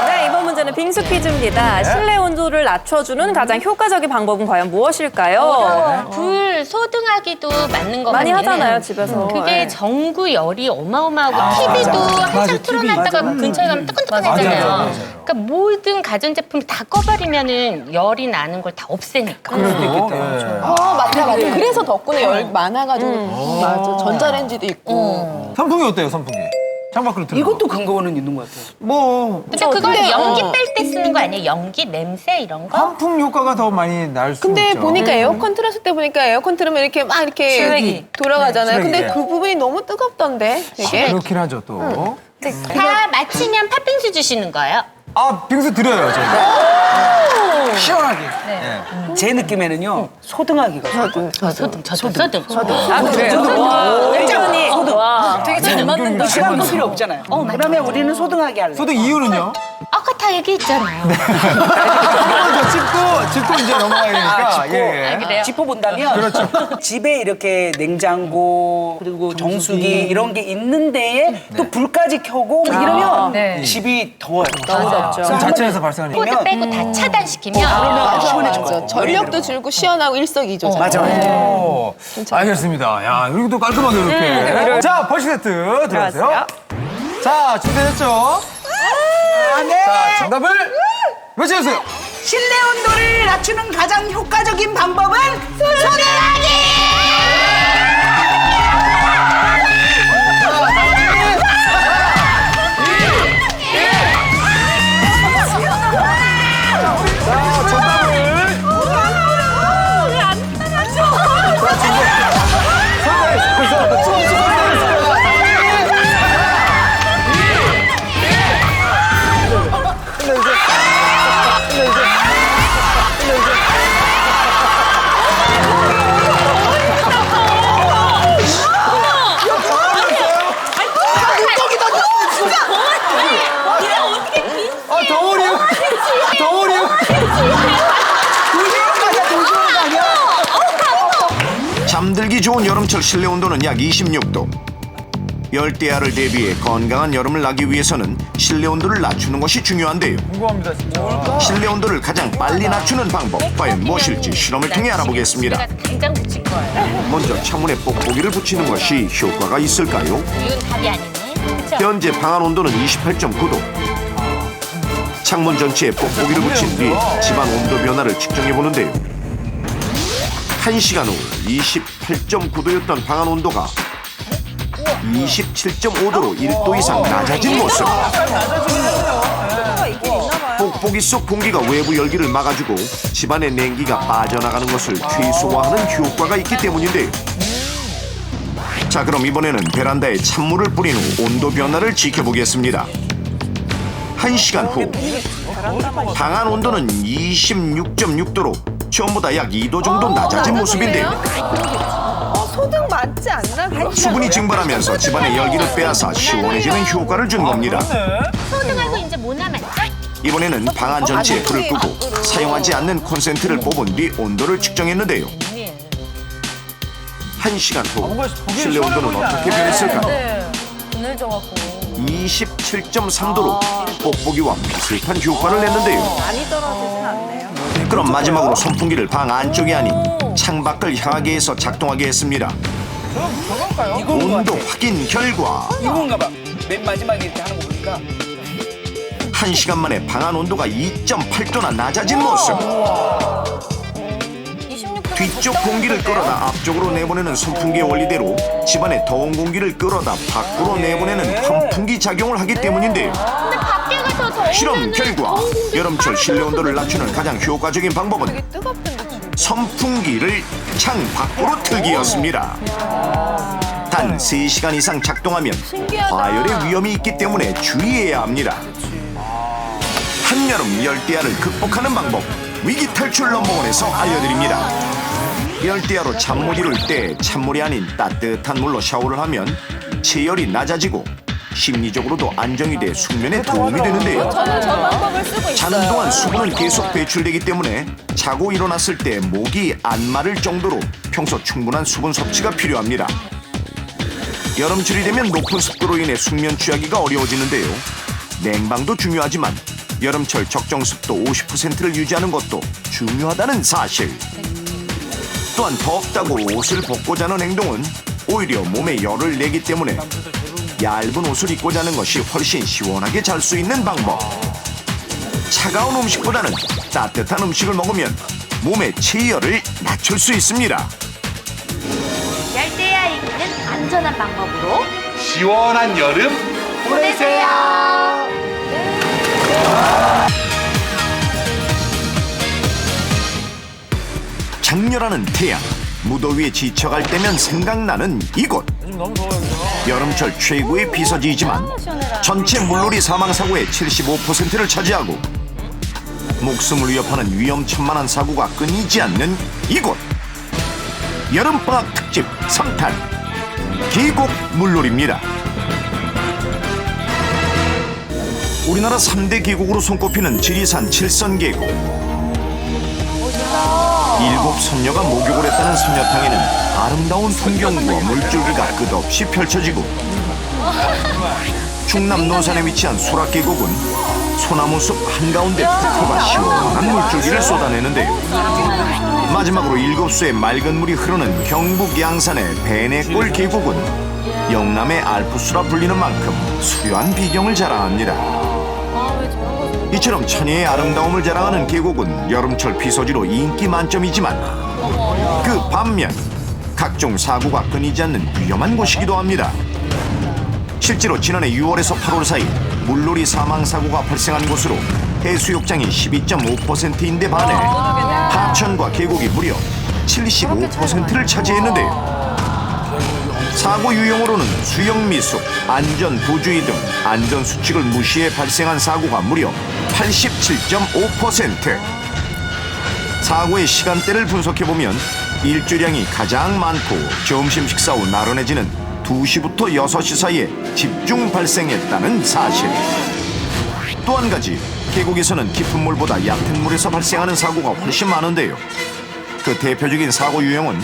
네, 이번 문제는 빙수 퀴즈입니다. 실내 온도를 낮춰주는 가장 효과적인 방법은 과연 무엇일까요? 불 소등하기도 맞는 거 많이 같네요. 하잖아요, 집에서. 그게 네. 전구 열이 어마어마하고 TV도 한참 틀어놨다가 근처에 가면 뜨끈뜨끈해지잖아요. 그러니까 모든 가전제품 다 꺼버리면은 열이 나는 걸 다 없애니까. 그럴 수도 있겠다. 맞다. 그래서 덕분에 열 많아가지고. 맞아. 전자레인지도 있고. 선풍기 어때요, 선풍기? 창밖으로 들어. 이것도 근거는 있는 것 같아요. 뭐 근데 그걸 연기 뺄 때 쓰는 거 아니에요? 연기, 냄새 이런 거? 환풍 효과가 더 많이 날 수 근데 있죠. 보니까 에어컨 틀었을 때 보니까 에어컨 틀으면 이렇게 막 이렇게 쓰레기. 돌아가잖아요. 네, 근데 쓰레기. 그 부분이 너무 뜨겁던데 되게. 그렇긴 하죠, 또. 다 마치면 팥빙수 주시는 거예요? 아, 빙수 드려요, 저희가. 시원하게. 제 느낌에는요, 소등하기가. 소등. 아, 그래요? 냉장고니. 와, 되게 잘 맞는다. 시간 필요 없잖아요. 그러면 우리는 소등하게 할래요. 소등 이유는요? 아까 다 얘기했잖아요. 짚고 이제 넘어가야 되니까. 그래요? 짚어본다면 그렇죠. 집에 이렇게 냉장고 그리고 정수기 이런 게 있는 데에 또 불까지 켜고 막 이러면 네. 집이 더워요. 너무 덥죠. 그 자체에서 발생하니까. 코드 빼고 다 차단시키면 그러면 시원해질 맞아. 거예요. 전력도 줄고 시원하고 일석이조잖아요. 맞아요. 알겠습니다. 야, 여기 또 깔끔하게 이렇게. 자, 벌칙 세트 들어가세요. 자, 준비됐죠? 네. 자, 정답을 외쳐주세요. 실내 온도를 낮추는 가장 효과적인 방법은 소등하기! 잠들기 좋은 여름철 실내 온도는 약 26도. 열대야를 대비해 건강한 여름을 나기 위해서는 실내 온도를 낮추는 것이 중요한데요. 궁금합니다, 진짜. 실내 온도를 가장 빨리 낮추는 방법 과연 무엇일지 실험을 통해 알아보겠습니다. 당장 붙일 거예요. 먼저 창문에 뽁뽁이를 붙이는 것이 효과가 있을까요? 이건 답이 아니네. 그쵸? 현재 방 안 온도는 28.9도. 창문 전체에 뽁뽁이를 붙인 뒤 집안 온도 변화를 측정해 보는데요. 1시간 후 28.9도였던 방 안 온도가 27.5도로 1도 이상 낮아진 모습. 뽁뽁이 속 공기가 외부 열기를 막아주고 집안의 냉기가 빠져나가는 것을 최소화하는 효과가 있기 때문인데요. 자, 그럼 이번에는 베란다에 찬물을 뿌린 후 온도 변화를 지켜보겠습니다. 1시간 후 방 안 온도는 26.6도로 처음보다 약 2도 정도 낮아진 모습인데요. 소등 맞지 않나? 수분이 증발하면서 집안의 열기를 빼앗아 시원해지는 효과를 준 겁니다. 소등하고 이제 뭐 남았죠? 이번에는 방 안 전체에 불을 끄고 사용하지 않는 콘센트를 뽑은 뒤 온도를 측정했는데요. 1시간 후 실내 온도는 어떻게 변했을까요? 오늘 져갖고 27.3도로 뽁뽁이와 비슷한 효과를 냈는데요. 많이 떨어지진 않네요. 그럼 마지막으로 선풍기를 방 안쪽이 아닌 창밖을 향하게 해서 작동하게 했습니다. 저건가요? 온도 확인 결과 이건가 봐. 맨 마지막에 이렇게 하는 거 보니까 1시간 만에 방 안 온도가 2.8도나 낮아진 모습. 뒤쪽 공기를 끌어다 앞쪽으로 내보내는 선풍기의 원리대로 집안의 더운 공기를 끌어다 밖으로 내보내는 환풍기 작용을 하기 때문인데요. 근데 밖에 가서 더우면 실험 결과 여름철 실내 온도를 낮추는 가장 효과적인 방법은 선풍기를 창 밖으로 틀기였습니다. 단 3시간 이상 작동하면 과열의 위험이 있기 때문에 주의해야 합니다. 한여름 열대야를 극복하는 방법 위기 탈출 넘버원에서 알려드립니다. 열대야로 잠 못 이룰 때 찬물이 아닌 따뜻한 물로 샤워를 하면 체열이 낮아지고 심리적으로도 안정이 돼 숙면에 도움이 되는데요. 저는 저 방법을 쓰고 있어요. 자는 동안 수분은 계속 배출되기 때문에 자고 일어났을 때 목이 안 마를 정도로 평소 충분한 수분 섭취가 필요합니다. 여름철이 되면 높은 습도로 인해 숙면 취하기가 어려워지는데요. 냉방도 중요하지만 여름철 적정 습도 50%를 유지하는 것도 중요하다는 사실. 또한 덥다고 옷을 벗고 자는 행동은 오히려 몸에 열을 내기 때문에 얇은 옷을 입고 자는 것이 훨씬 시원하게 잘 수 있는 방법. 차가운 음식보다는 따뜻한 음식을 먹으면 몸의 체열을 낮출 수 있습니다. 열대야 이기는 안전한 방법으로 시원한 여름 보내세요. 장렬하는 태양, 무더위에 지쳐갈 때면 생각나는 이곳. 여름철 최고의 비서지이지만 전체 물놀이 사망사고의 75%를 차지하고 목숨을 위협하는 위험천만한 사고가 끊이지 않는 이곳. 여름방학 특집 3탄 계곡 물놀이입니다. 우리나라 3대 계곡으로 손꼽히는 지리산 칠선계곡. 7 선녀가 목욕을 했다는 선녀탕에는 아름다운 풍경과 물줄기가 끝없이 펼쳐지고 충남 노산에 위치한 수락계곡은 소나무숲 한가운데 폭포가 시원한 물줄기를 쏟아내는데요. 마지막으로 7수의 맑은 물이 흐르는 경북 양산의 베네골 계곡은 영남의 알프스라 불리는 만큼 수려한 비경을 자랑합니다. 이처럼 천혜의 아름다움을 자랑하는 계곡은 여름철 비서지로 인기 만점이지만 그 반면 각종 사고가 끊이지 않는 위험한 곳이기도 합니다. 실제로 지난해 6월에서 8월 사이 물놀이 사망사고가 발생한 곳으로 해수욕장이 12.5%인데 반해 하천과 계곡이 무려 75%를 차지했는데요. 사고 유형으로는 수영 미숙, 안전 부주의 등 안전 수칙을 무시해 발생한 사고가 무려 87.5%. 사고의 시간대를 분석해보면 일주량이 가장 많고 점심 식사 후 나른해지는 2시부터 6시 사이에 집중 발생했다는 사실. 또 한 가지, 계곡에서는 깊은 물보다 얕은 물에서 발생하는 사고가 훨씬 많은데요. 그 대표적인 사고 유형은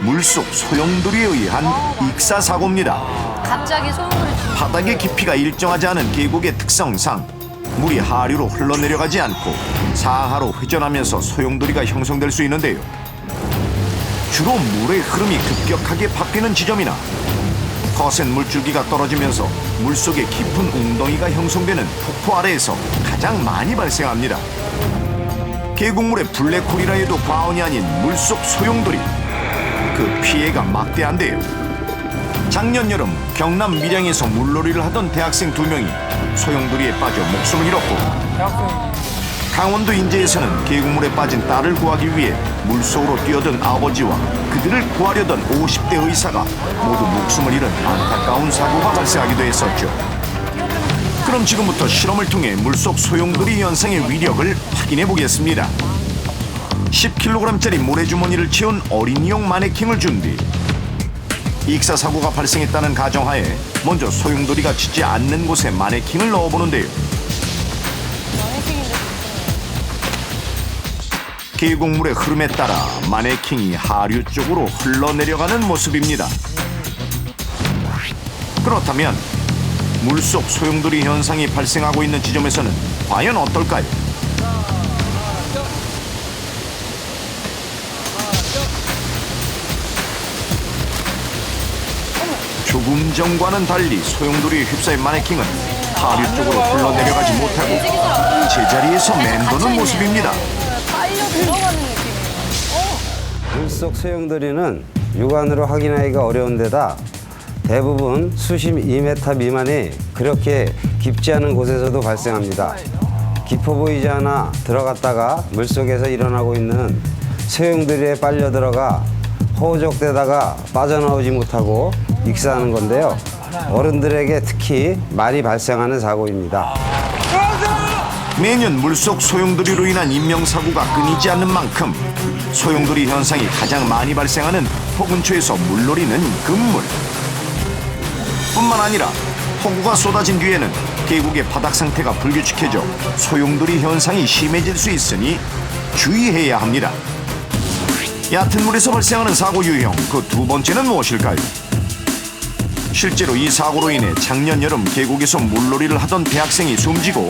물속 소용돌이에 의한 익사 사고입니다. 갑자기 소용돌이 바닥의 깊이가 일정하지 않은 계곡의 특성상 물이 하류로 흘러내려가지 않고 상하로 회전하면서 소용돌이가 형성될 수 있는데요. 주로 물의 흐름이 급격하게 바뀌는 지점이나 거센 물줄기가 떨어지면서 물속에 깊은 웅덩이가 형성되는 폭포 아래에서 가장 많이 발생합니다. 계곡물의 블랙홀이라 해도 과언이 아닌 물속 소용돌이. 그 피해가 막대한데요. 작년 여름 경남 밀양에서 물놀이를 하던 대학생 2명이 소용돌이에 빠져 목숨을 잃었고, 강원도 인제에서는 계곡물에 빠진 딸을 구하기 위해 물속으로 뛰어든 아버지와 그들을 구하려던 50대 의사가 모두 목숨을 잃은 안타까운 사고가 발생하기도 했었죠. 그럼 지금부터 실험을 통해 물속 소용돌이 현상의 위력을 확인해 보겠습니다. 10kg짜리 모래주머니를 채운 어린이용 마네킹을 준 뒤 익사 사고가 발생했다는 가정하에 먼저 소용돌이가 짖지 않는 곳에 마네킹을 넣어보는데요. 계곡물의 흐름에 따라 마네킹이 하류 쪽으로 흘러내려가는 모습입니다. 그렇다면 물속 소용돌이 현상이 발생하고 있는 지점에서는 과연 어떨까요? 조금 전과는 달리 소용돌이에 휩싸인 마네킹은 하류 쪽으로 흘러내려가지 못하고 제자리에서 맴도는 모습입니다. 물속 소용돌이는 육안으로 확인하기가 어려운 데다 대부분 수심 2m 미만이 그렇게 깊지 않은 곳에서도 발생합니다. 깊어 보이지 않아 들어갔다가 물속에서 일어나고 있는 소용돌이에 빨려 들어가 호적되다가 빠져나오지 못하고 익사하는 건데요. 어른들에게 특히 많이 발생하는 사고입니다. 매년 물속 소용돌이로 인한 인명사고가 끊이지 않는 만큼 소용돌이 현상이 가장 많이 발생하는 폭 근처에서 물놀이는 금물. 뿐만 아니라 폭우가 쏟아진 뒤에는 계곡의 바닥 상태가 불규칙해져 소용돌이 현상이 심해질 수 있으니 주의해야 합니다. 얕은 물에서 발생하는 사고 유형, 그 두 번째는 무엇일까요? 실제로 이 사고로 인해 작년 여름 계곡에서 물놀이를 하던 대학생이 숨지고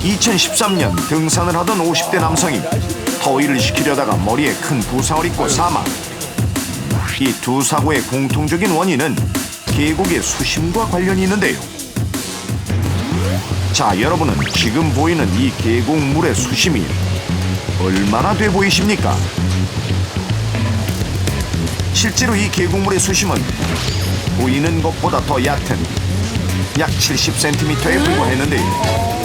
2013년 등산을 하던 50대 남성이 더위를 식히려다가 머리에 큰 부상을 입고 사망. 이 두 사고의 공통적인 원인은 계곡의 수심과 관련이 있는데요. 자, 여러분은 지금 보이는 이 계곡물의 수심이 얼마나 돼 보이십니까? 실제로 이 계곡물의 수심은 보이는 것보다 더 얕은 약 70cm에 불과했는데요.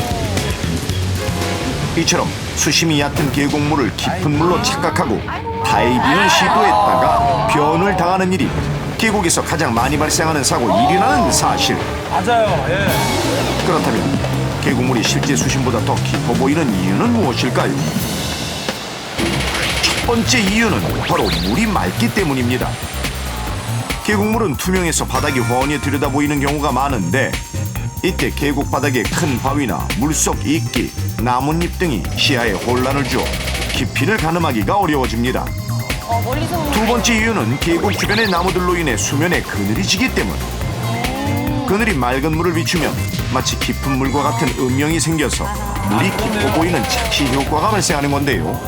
이처럼 수심이 얕은 계곡물을 깊은 물로 착각하고 다이빙을 시도했다가 변을 당하는 일이 계곡에서 가장 많이 발생하는 사고 1위라는 사실. 맞아요. 예. 그렇다면 계곡물이 실제 수심보다 더 깊어 보이는 이유는 무엇일까요? 첫 번째 이유는 바로 물이 맑기 때문입니다. 계곡물은 투명해서 바닥이 훤히 들여다 보이는 경우가 많은데 이때 계곡 바닥에 큰 바위나 물속 이끼, 나뭇잎 등이 시야에 혼란을 주어 깊이를 가늠하기가 어려워집니다. 두 번째 이유는 계곡 주변의 나무들로 인해 수면에 그늘이 지기 때문. 그늘이 맑은 물을 비추면 마치 깊은 물과 같은 음영이 생겨서 물이 깊어 보이는 착시 효과가 발생하는 건데요.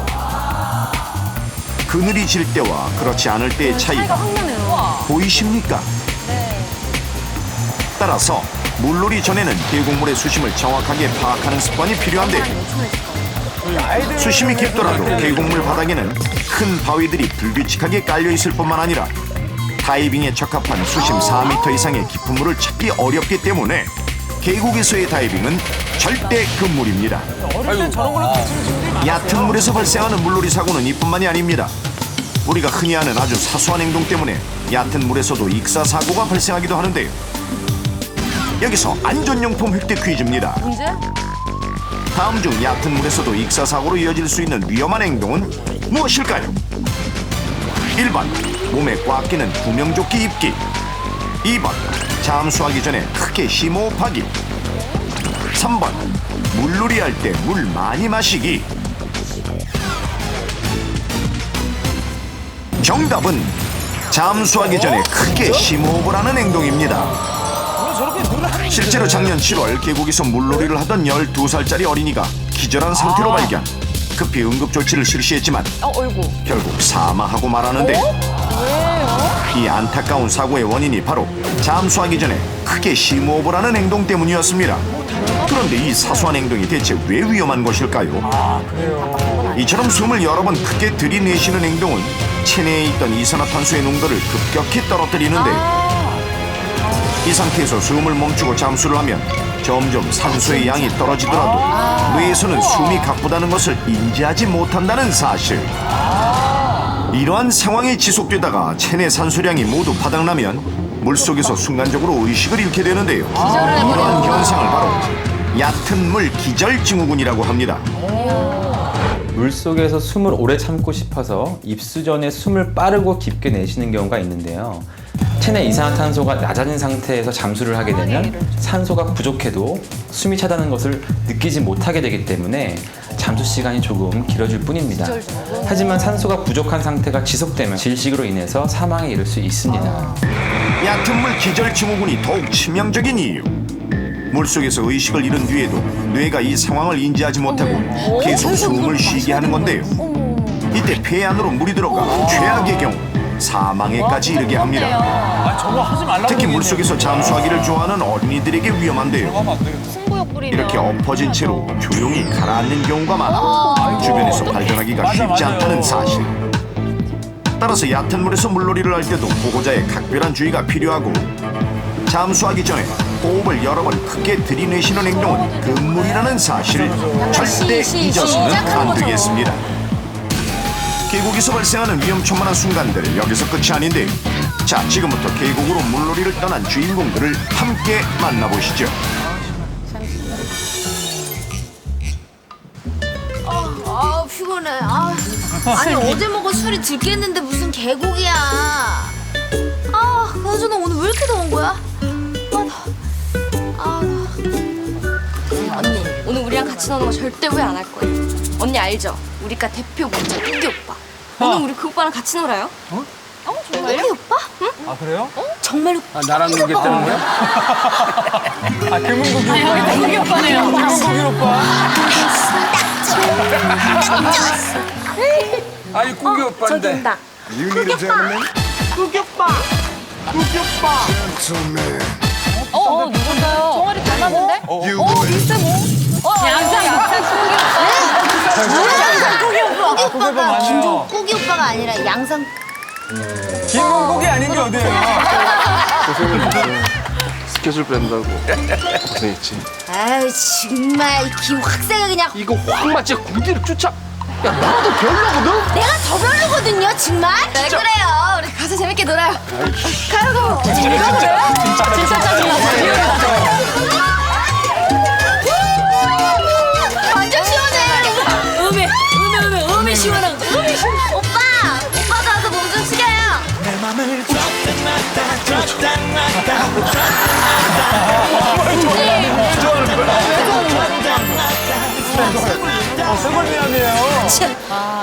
그늘이 질 때와 그렇지 않을 때의 차이가 보이십니까? 따라서 물놀이 전에는 계곡물의 수심을 정확하게 파악하는 습관이 필요한데 수심이 깊더라도 계곡물 바닥에는 큰 바위들이 불규칙하게 깔려 있을 뿐만 아니라 다이빙에 적합한 수심 4m 이상의 깊은 물을 찾기 어렵기 때문에 계곡에서의 다이빙은 절대 금물입니다. 얕은 물에서 발생하는 물놀이 사고는 이뿐만이 아닙니다. 우리가 흔히 하는 아주 사소한 행동 때문에 얕은 물에서도 익사 사고가 발생하기도 하는데요. 여기서 안전용품 획득 퀴즈입니다. 문제? 다음 중 얕은 물에서도 익사 사고로 이어질 수 있는 위험한 행동은 무엇일까요? 1번 몸에 꽉 끼는 구명조끼 입기. 2번 잠수하기 전에 크게 심호흡하기. 3번 물놀이 할 때 물 많이 마시기. 정답은 잠수하기 전에 크게 심호흡을 하는 행동입니다. 실제로 작년 7월 계곡에서 물놀이를 하던 12살짜리 어린이가 기절한 상태로 발견. 급히 응급조치를 실시했지만 결국 사망하고 말았는데 이 안타까운 사고의 원인이 바로 잠수하기 전에 크게 심호흡을 하는 행동 때문이었습니다. 그런데 이 사소한 행동이 대체 왜 위험한 것일까요? 이처럼 숨을 여러 번 크게 들이내쉬는 행동은 체내에 있던 이산화탄소의 농도를 급격히 떨어뜨리는데 이 상태에서 숨을 멈추고 잠수를 하면 점점 산소의 양이 떨어지더라도 뇌에서는 숨이 가쁘다는 것을 인지하지 못한다는 사실. 이러한 상황이 지속되다가 체내 산소량이 모두 바닥나면 물속에서 순간적으로 의식을 잃게 되는데요. 이러한 현상을 바로 얕은 물 기절 증후군이라고 합니다. 물속에서 숨을 오래 참고 싶어서 입수 전에 숨을 빠르고 깊게 내쉬는 경우가 있는데요. 체내 이산화탄소가 낮아진 상태에서 잠수를 하게 되면 산소가 부족해도 숨이 차다는 것을 느끼지 못하게 되기 때문에 잠수 시간이 조금 길어질 뿐입니다. 하지만 산소가 부족한 상태가 지속되면 질식으로 인해서 사망에 이를 수 있습니다. 얕은 물 기절 증후군이 더욱 치명적인 이유. 물속에서 의식을 잃은 뒤에도 뇌가 이 상황을 인지하지 못하고 계속 숨을 쉬게 하는 건데요. 이때 폐 안으로 물이 들어가 최악의 경우 사망에까지 이르게 합니다. 특히 물속에서 잠수하기를 좋아하는 어린이들에게 위험한데요. 이렇게 엎어진 채로 조용히 가라앉는 경우가 많아 주변에서 발견하기가 쉽지 않다는 사실. 따라서 얕은 물에서 물놀이를 할 때도 보호자의 각별한 주의가 필요하고 잠수하기 전에 호흡을 여러 번 크게 들이내쉬는 행동은 금물이라는 사실을 절대 잊어서는 안 되겠습니다. 계곡에서 발생하는 위험천만한 순간들 여기서 끝이 아닌데 자 지금부터 계곡으로 물놀이를 떠난 주인공들을 함께 만나보시죠. 피곤해. 아니 어제 먹은 술이 들겠는데 무슨 계곡이야. 그나저나 오늘 왜 이렇게 더운 거야? 언니 오늘 우리랑 같이 노는 거 절대 후회 안 할 거예요. 언니 알죠? 우리과 대표 문자 꾸기 오빠. 오늘 우리 그 오빠랑 같이 놀아요. 정말요? 꾸기 오빠? 응? 아 그래요? 정말로. 나랑 놀겠다는 거야? 금은고기 오빠. 여기 꾸기 오빠네요. 금은고기 오빠. 아니 꾸기 오빠인데. 꾸기 오빠. 꾸기 오빠. 꾸기 오빠. 누군가요? 종아리 닮았는데? 글쎄 뭐. 양상 꾸기 오빠가 김종 꾸기 오빠가 아니라 양상. 김은국이 아닌 게 어디예요? 스케줄 뺀다고 고생했지. 아유 정말 김 확세가 그냥. 이거 확 맞지 군대를 쫓아. 야 나도 별로거든. 내가 더 별로거든요 정말. 왜 그래요? 우리 가서 재밌게 놀아요. 가요. 재밌게 놀아요. 진짜 짜증나. 완전 시원해. 음에 시원한. 오빠도 와서 몸 좀 숙여요. 내 맘을 쇠골미남이에요.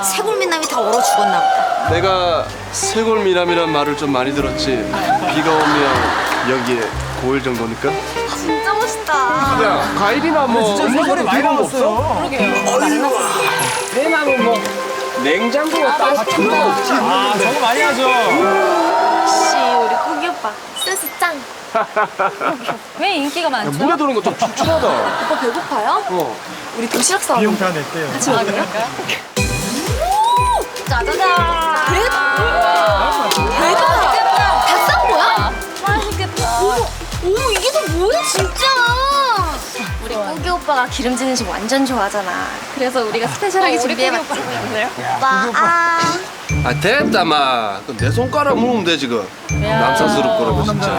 쇠골미남이 다 얼어 죽었나 보다. 내가 쇠골미남이란 말을 좀 많이 들었지. 비가 오면 여기에 고일 정도니까. 진짜 멋있다. 야 과일이나 뭐 진짜 쇠골이 많이 나왔어요. 그러게요. 내 맘은 뭐 냉장고에 따뜻한 거 없지. 저거 많이 하죠. 역시 우리 꾸기 오빠 센스 짱. 왜 인기가 많죠? 물에 도는 거 좀 춥춥하다. 오빠 배고파요? 우리 도시락 싸워. 비용 다 낼게요. 같이 먹을래요? 짜자잔. 그래? 대박. 다 싼 거야? 맛있겠다. 어머 이게 다 뭐야 진짜. 우리 꾸기 오빠가 기름진 음식 완전 좋아하잖아. 그래서 우리가 스페셜하게 준비해봤지. 오빠 아 됐다 마. 내 손가락 물으면 돼 지금. 남사스럽고 진짜.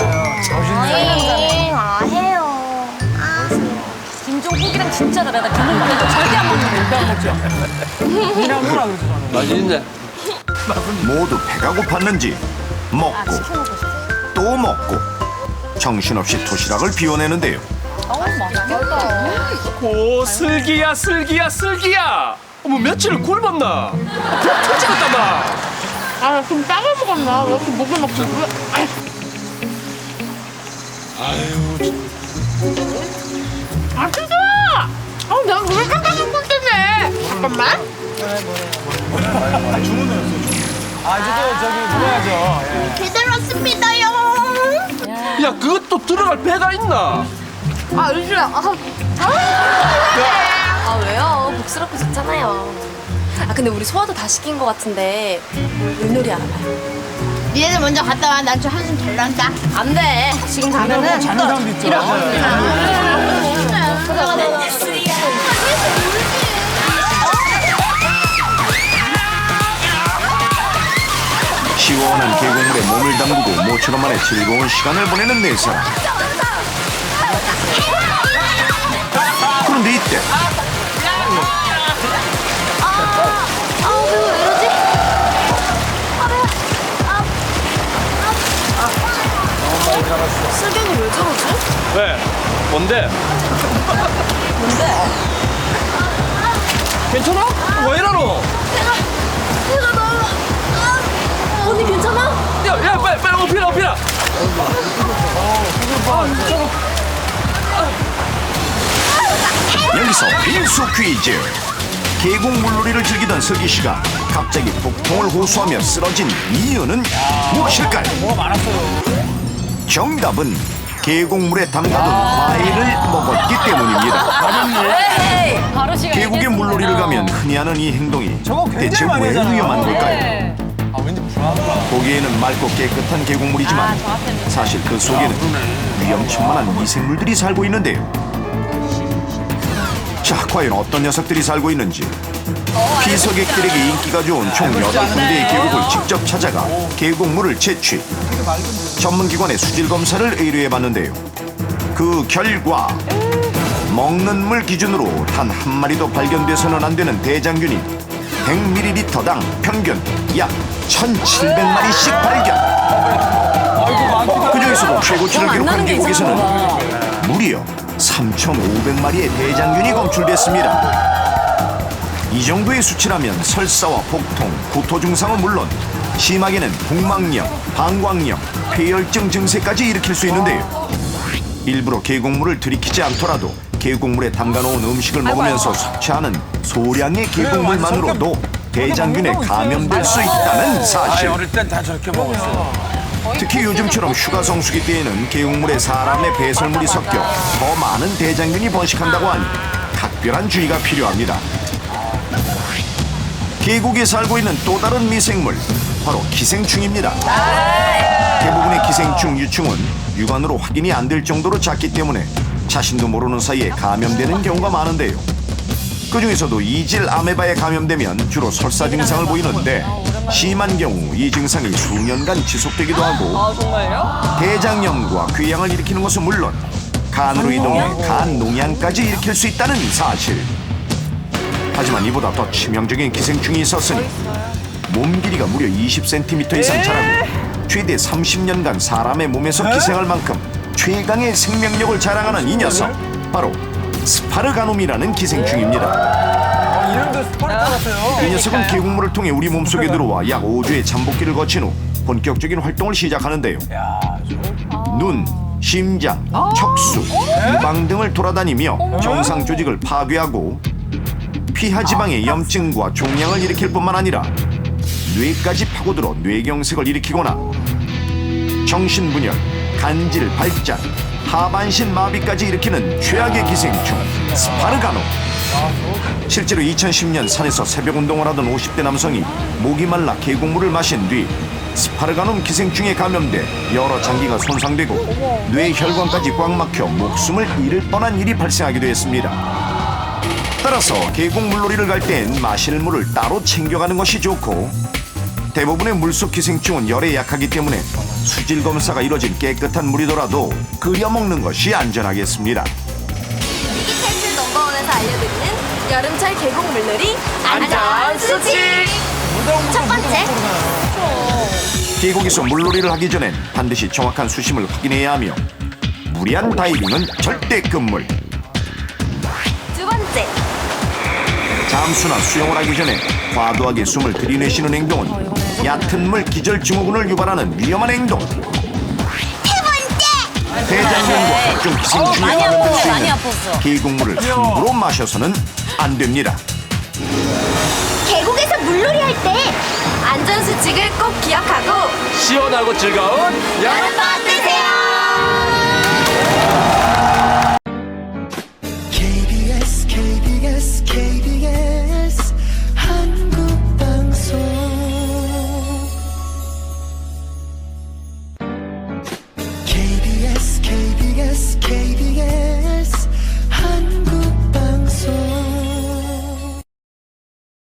해요. 김종 국이랑 진짜 다르다. 김종국은 절대 안 먹는데. 그냥 놀아 그러죠 저는. 맛있네. 모두 배가 고팠는지 먹고 또 먹고 정신없이 도시락을 비워내는데요. 오 슬기야 슬기야 슬기야. 어머 며칠을 굶었나? 별 터지겠다 마. 아, 좀 짜게 먹었나? 왜 이렇게 목을 막 좀. 아, 진짜! 내가 왜 깎아준 걸 때문에! 잠깐만. 이제 또 저기 먹어야죠. 제대로 왔습니다요. 야, 그것도 들어갈 배가 있나? 아, 유주야. 아 왜요? 복스럽고 좋잖아요. 아 근데 우리 소화도 다 시킨 것 같은데 물놀이 알아봐요. 니네들 먼저 갔다 와. 난 좀 한숨 덜 난다. 안 돼. 지금 가면은 자는 사람도 있죠. 시원한 계곡물에 몸을 담그고 모처럼 만에 즐거운 시간을 보내는 네 사람. 그런데 이때 왜 이러지? 슬경이 왜 저러지? 왜? 뭔데? 뭔데? 괜찮아? 왜 이러노? 내가 너무 언니 괜찮아? 야, 빨리 오피라. 여기서 빙수 퀴즈. 계곡 물놀이를 즐기던 슬기 씨가 갑자기 복통을 호소하며 쓰러진 이유는 무엇일까요? 뭐가 많았어요. 정답은 계곡물에 담가둔 과일을 먹었기 때문입니다. 바로 시간 계곡에 물놀이를 가면 흔히 하는 이 행동이 대체 왜 위험한 걸까요? 보기에는 맑고 깨끗한 계곡물이지만 사실 그 속에는 위험천만한 미생물들이 살고 있는데요. 자, 과연 어떤 녀석들이 살고 있는지 피서객들에게 인기가 좋은 총 8군데의 계곡을 직접 찾아가 계곡물을 채취, 전문기관의 수질 검사를 의뢰해봤는데요. 그 결과 먹는 물 기준으로 단 한 마리도 발견돼서는 안 되는 대장균이 100ml당 평균 약 1,700마리씩 발견. 그중에서도 최고치를 기록한 계곡에서는 무려 3,500마리의 대장균이 검출됐습니다. 이 정도의 수치라면 설사와 복통, 구토 증상은 물론 심하게는 복막염, 방광염, 폐혈증 증세까지 일으킬 수 있는데요. 일부러 계곡물을 들이키지 않더라도 계곡물에 담가놓은 음식을 먹으면서 섭취하는 소량의 계곡물만으로도 대장균에 감염될 수 있다는 사실. 어릴 땐 다 저렇게 먹었어. 특히 요즘처럼 휴가 성수기 때에는 계곡물에 사람의 배설물이 섞여 더 많은 대장균이 번식한다고 하니 각별한 주의가 필요합니다. 계곡에 살고 있는 또 다른 미생물, 바로 기생충입니다. 대부분의 기생충 유충은 육안으로 확인이 안 될 정도로 작기 때문에 자신도 모르는 사이에 감염되는 경우가 많은데요. 그중에서도 이질 아메바에 감염되면 주로 설사 증상을 보이는데 심한 경우 이 증상이 수년간 지속되기도 하고 대장염과 궤양을 일으키는 것은 물론 간으로 이동해 간 농양까지 일으킬 수 있다는 사실. 하지만 이보다 더 치명적인 기생충이 있었으니 몸 길이가 무려 20cm 이상 자라고 최대 30년간 사람의 몸에서 기생할 만큼 최강의 생명력을 자랑하는 이 녀석, 바로 스파르가놈이라는 기생충입니다. 이름도 스파르타 같아요. 이 녀석은 계곡물을 통해 우리 몸속에 들어와 약 5주의 잠복기를 거친 후 본격적인 활동을 시작하는데요. 눈, 심장, 척수, 유방 등을 돌아다니며 정상 조직을 파괴하고 피하 지방의 염증과 종양을 일으킬 뿐만 아니라 뇌까지 파고들어 뇌경색을 일으키거나 정신분열, 간질 발작, 하반신 마비까지 일으키는 최악의 기생충 스파르가놈. 실제로 2010년 산에서 새벽 운동을 하던 50대 남성이 목이 말라 계곡물을 마신 뒤 스파르가놈 기생충에 감염돼 여러 장기가 손상되고 뇌혈관까지 꽉 막혀 목숨을 잃을 뻔한 일이 발생하기도 했습니다. 따라서 계곡 물놀이를 갈 땐 마실 물을 따로 챙겨가는 것이 좋고, 대부분의 물속 기생충은 열에 약하기 때문에 수질 검사가 이뤄진 깨끗한 물이더라도 끓여 먹는 것이 안전하겠습니다. 위기탈출 넘버원에서 알려드리는 여름철 계곡 물놀이 안전 수칙. 첫 번째, 계곡에서 물놀이를 하기 전엔 반드시 정확한 수심을 확인해야 하며 무리한 다이빙은 절대 금물. 두 번째, 잠수나 수영을 하기 전에 과도하게 숨을 들이내쉬는 행동은 얕은 물 기절증후군을 유발하는 위험한 행동. 대장균과 각종 기생충이 많이 감염될 아팠어, 수 많이 있는 아팠어. 계곡물을 함부로 마셔서는 안 됩니다. 계곡에서 물놀이 할 때 안전수칙을 꼭 기억하고 시원하고 즐거운 여름방학 되세요. KBS KBS KBS 한국방송 KBS KBS KBS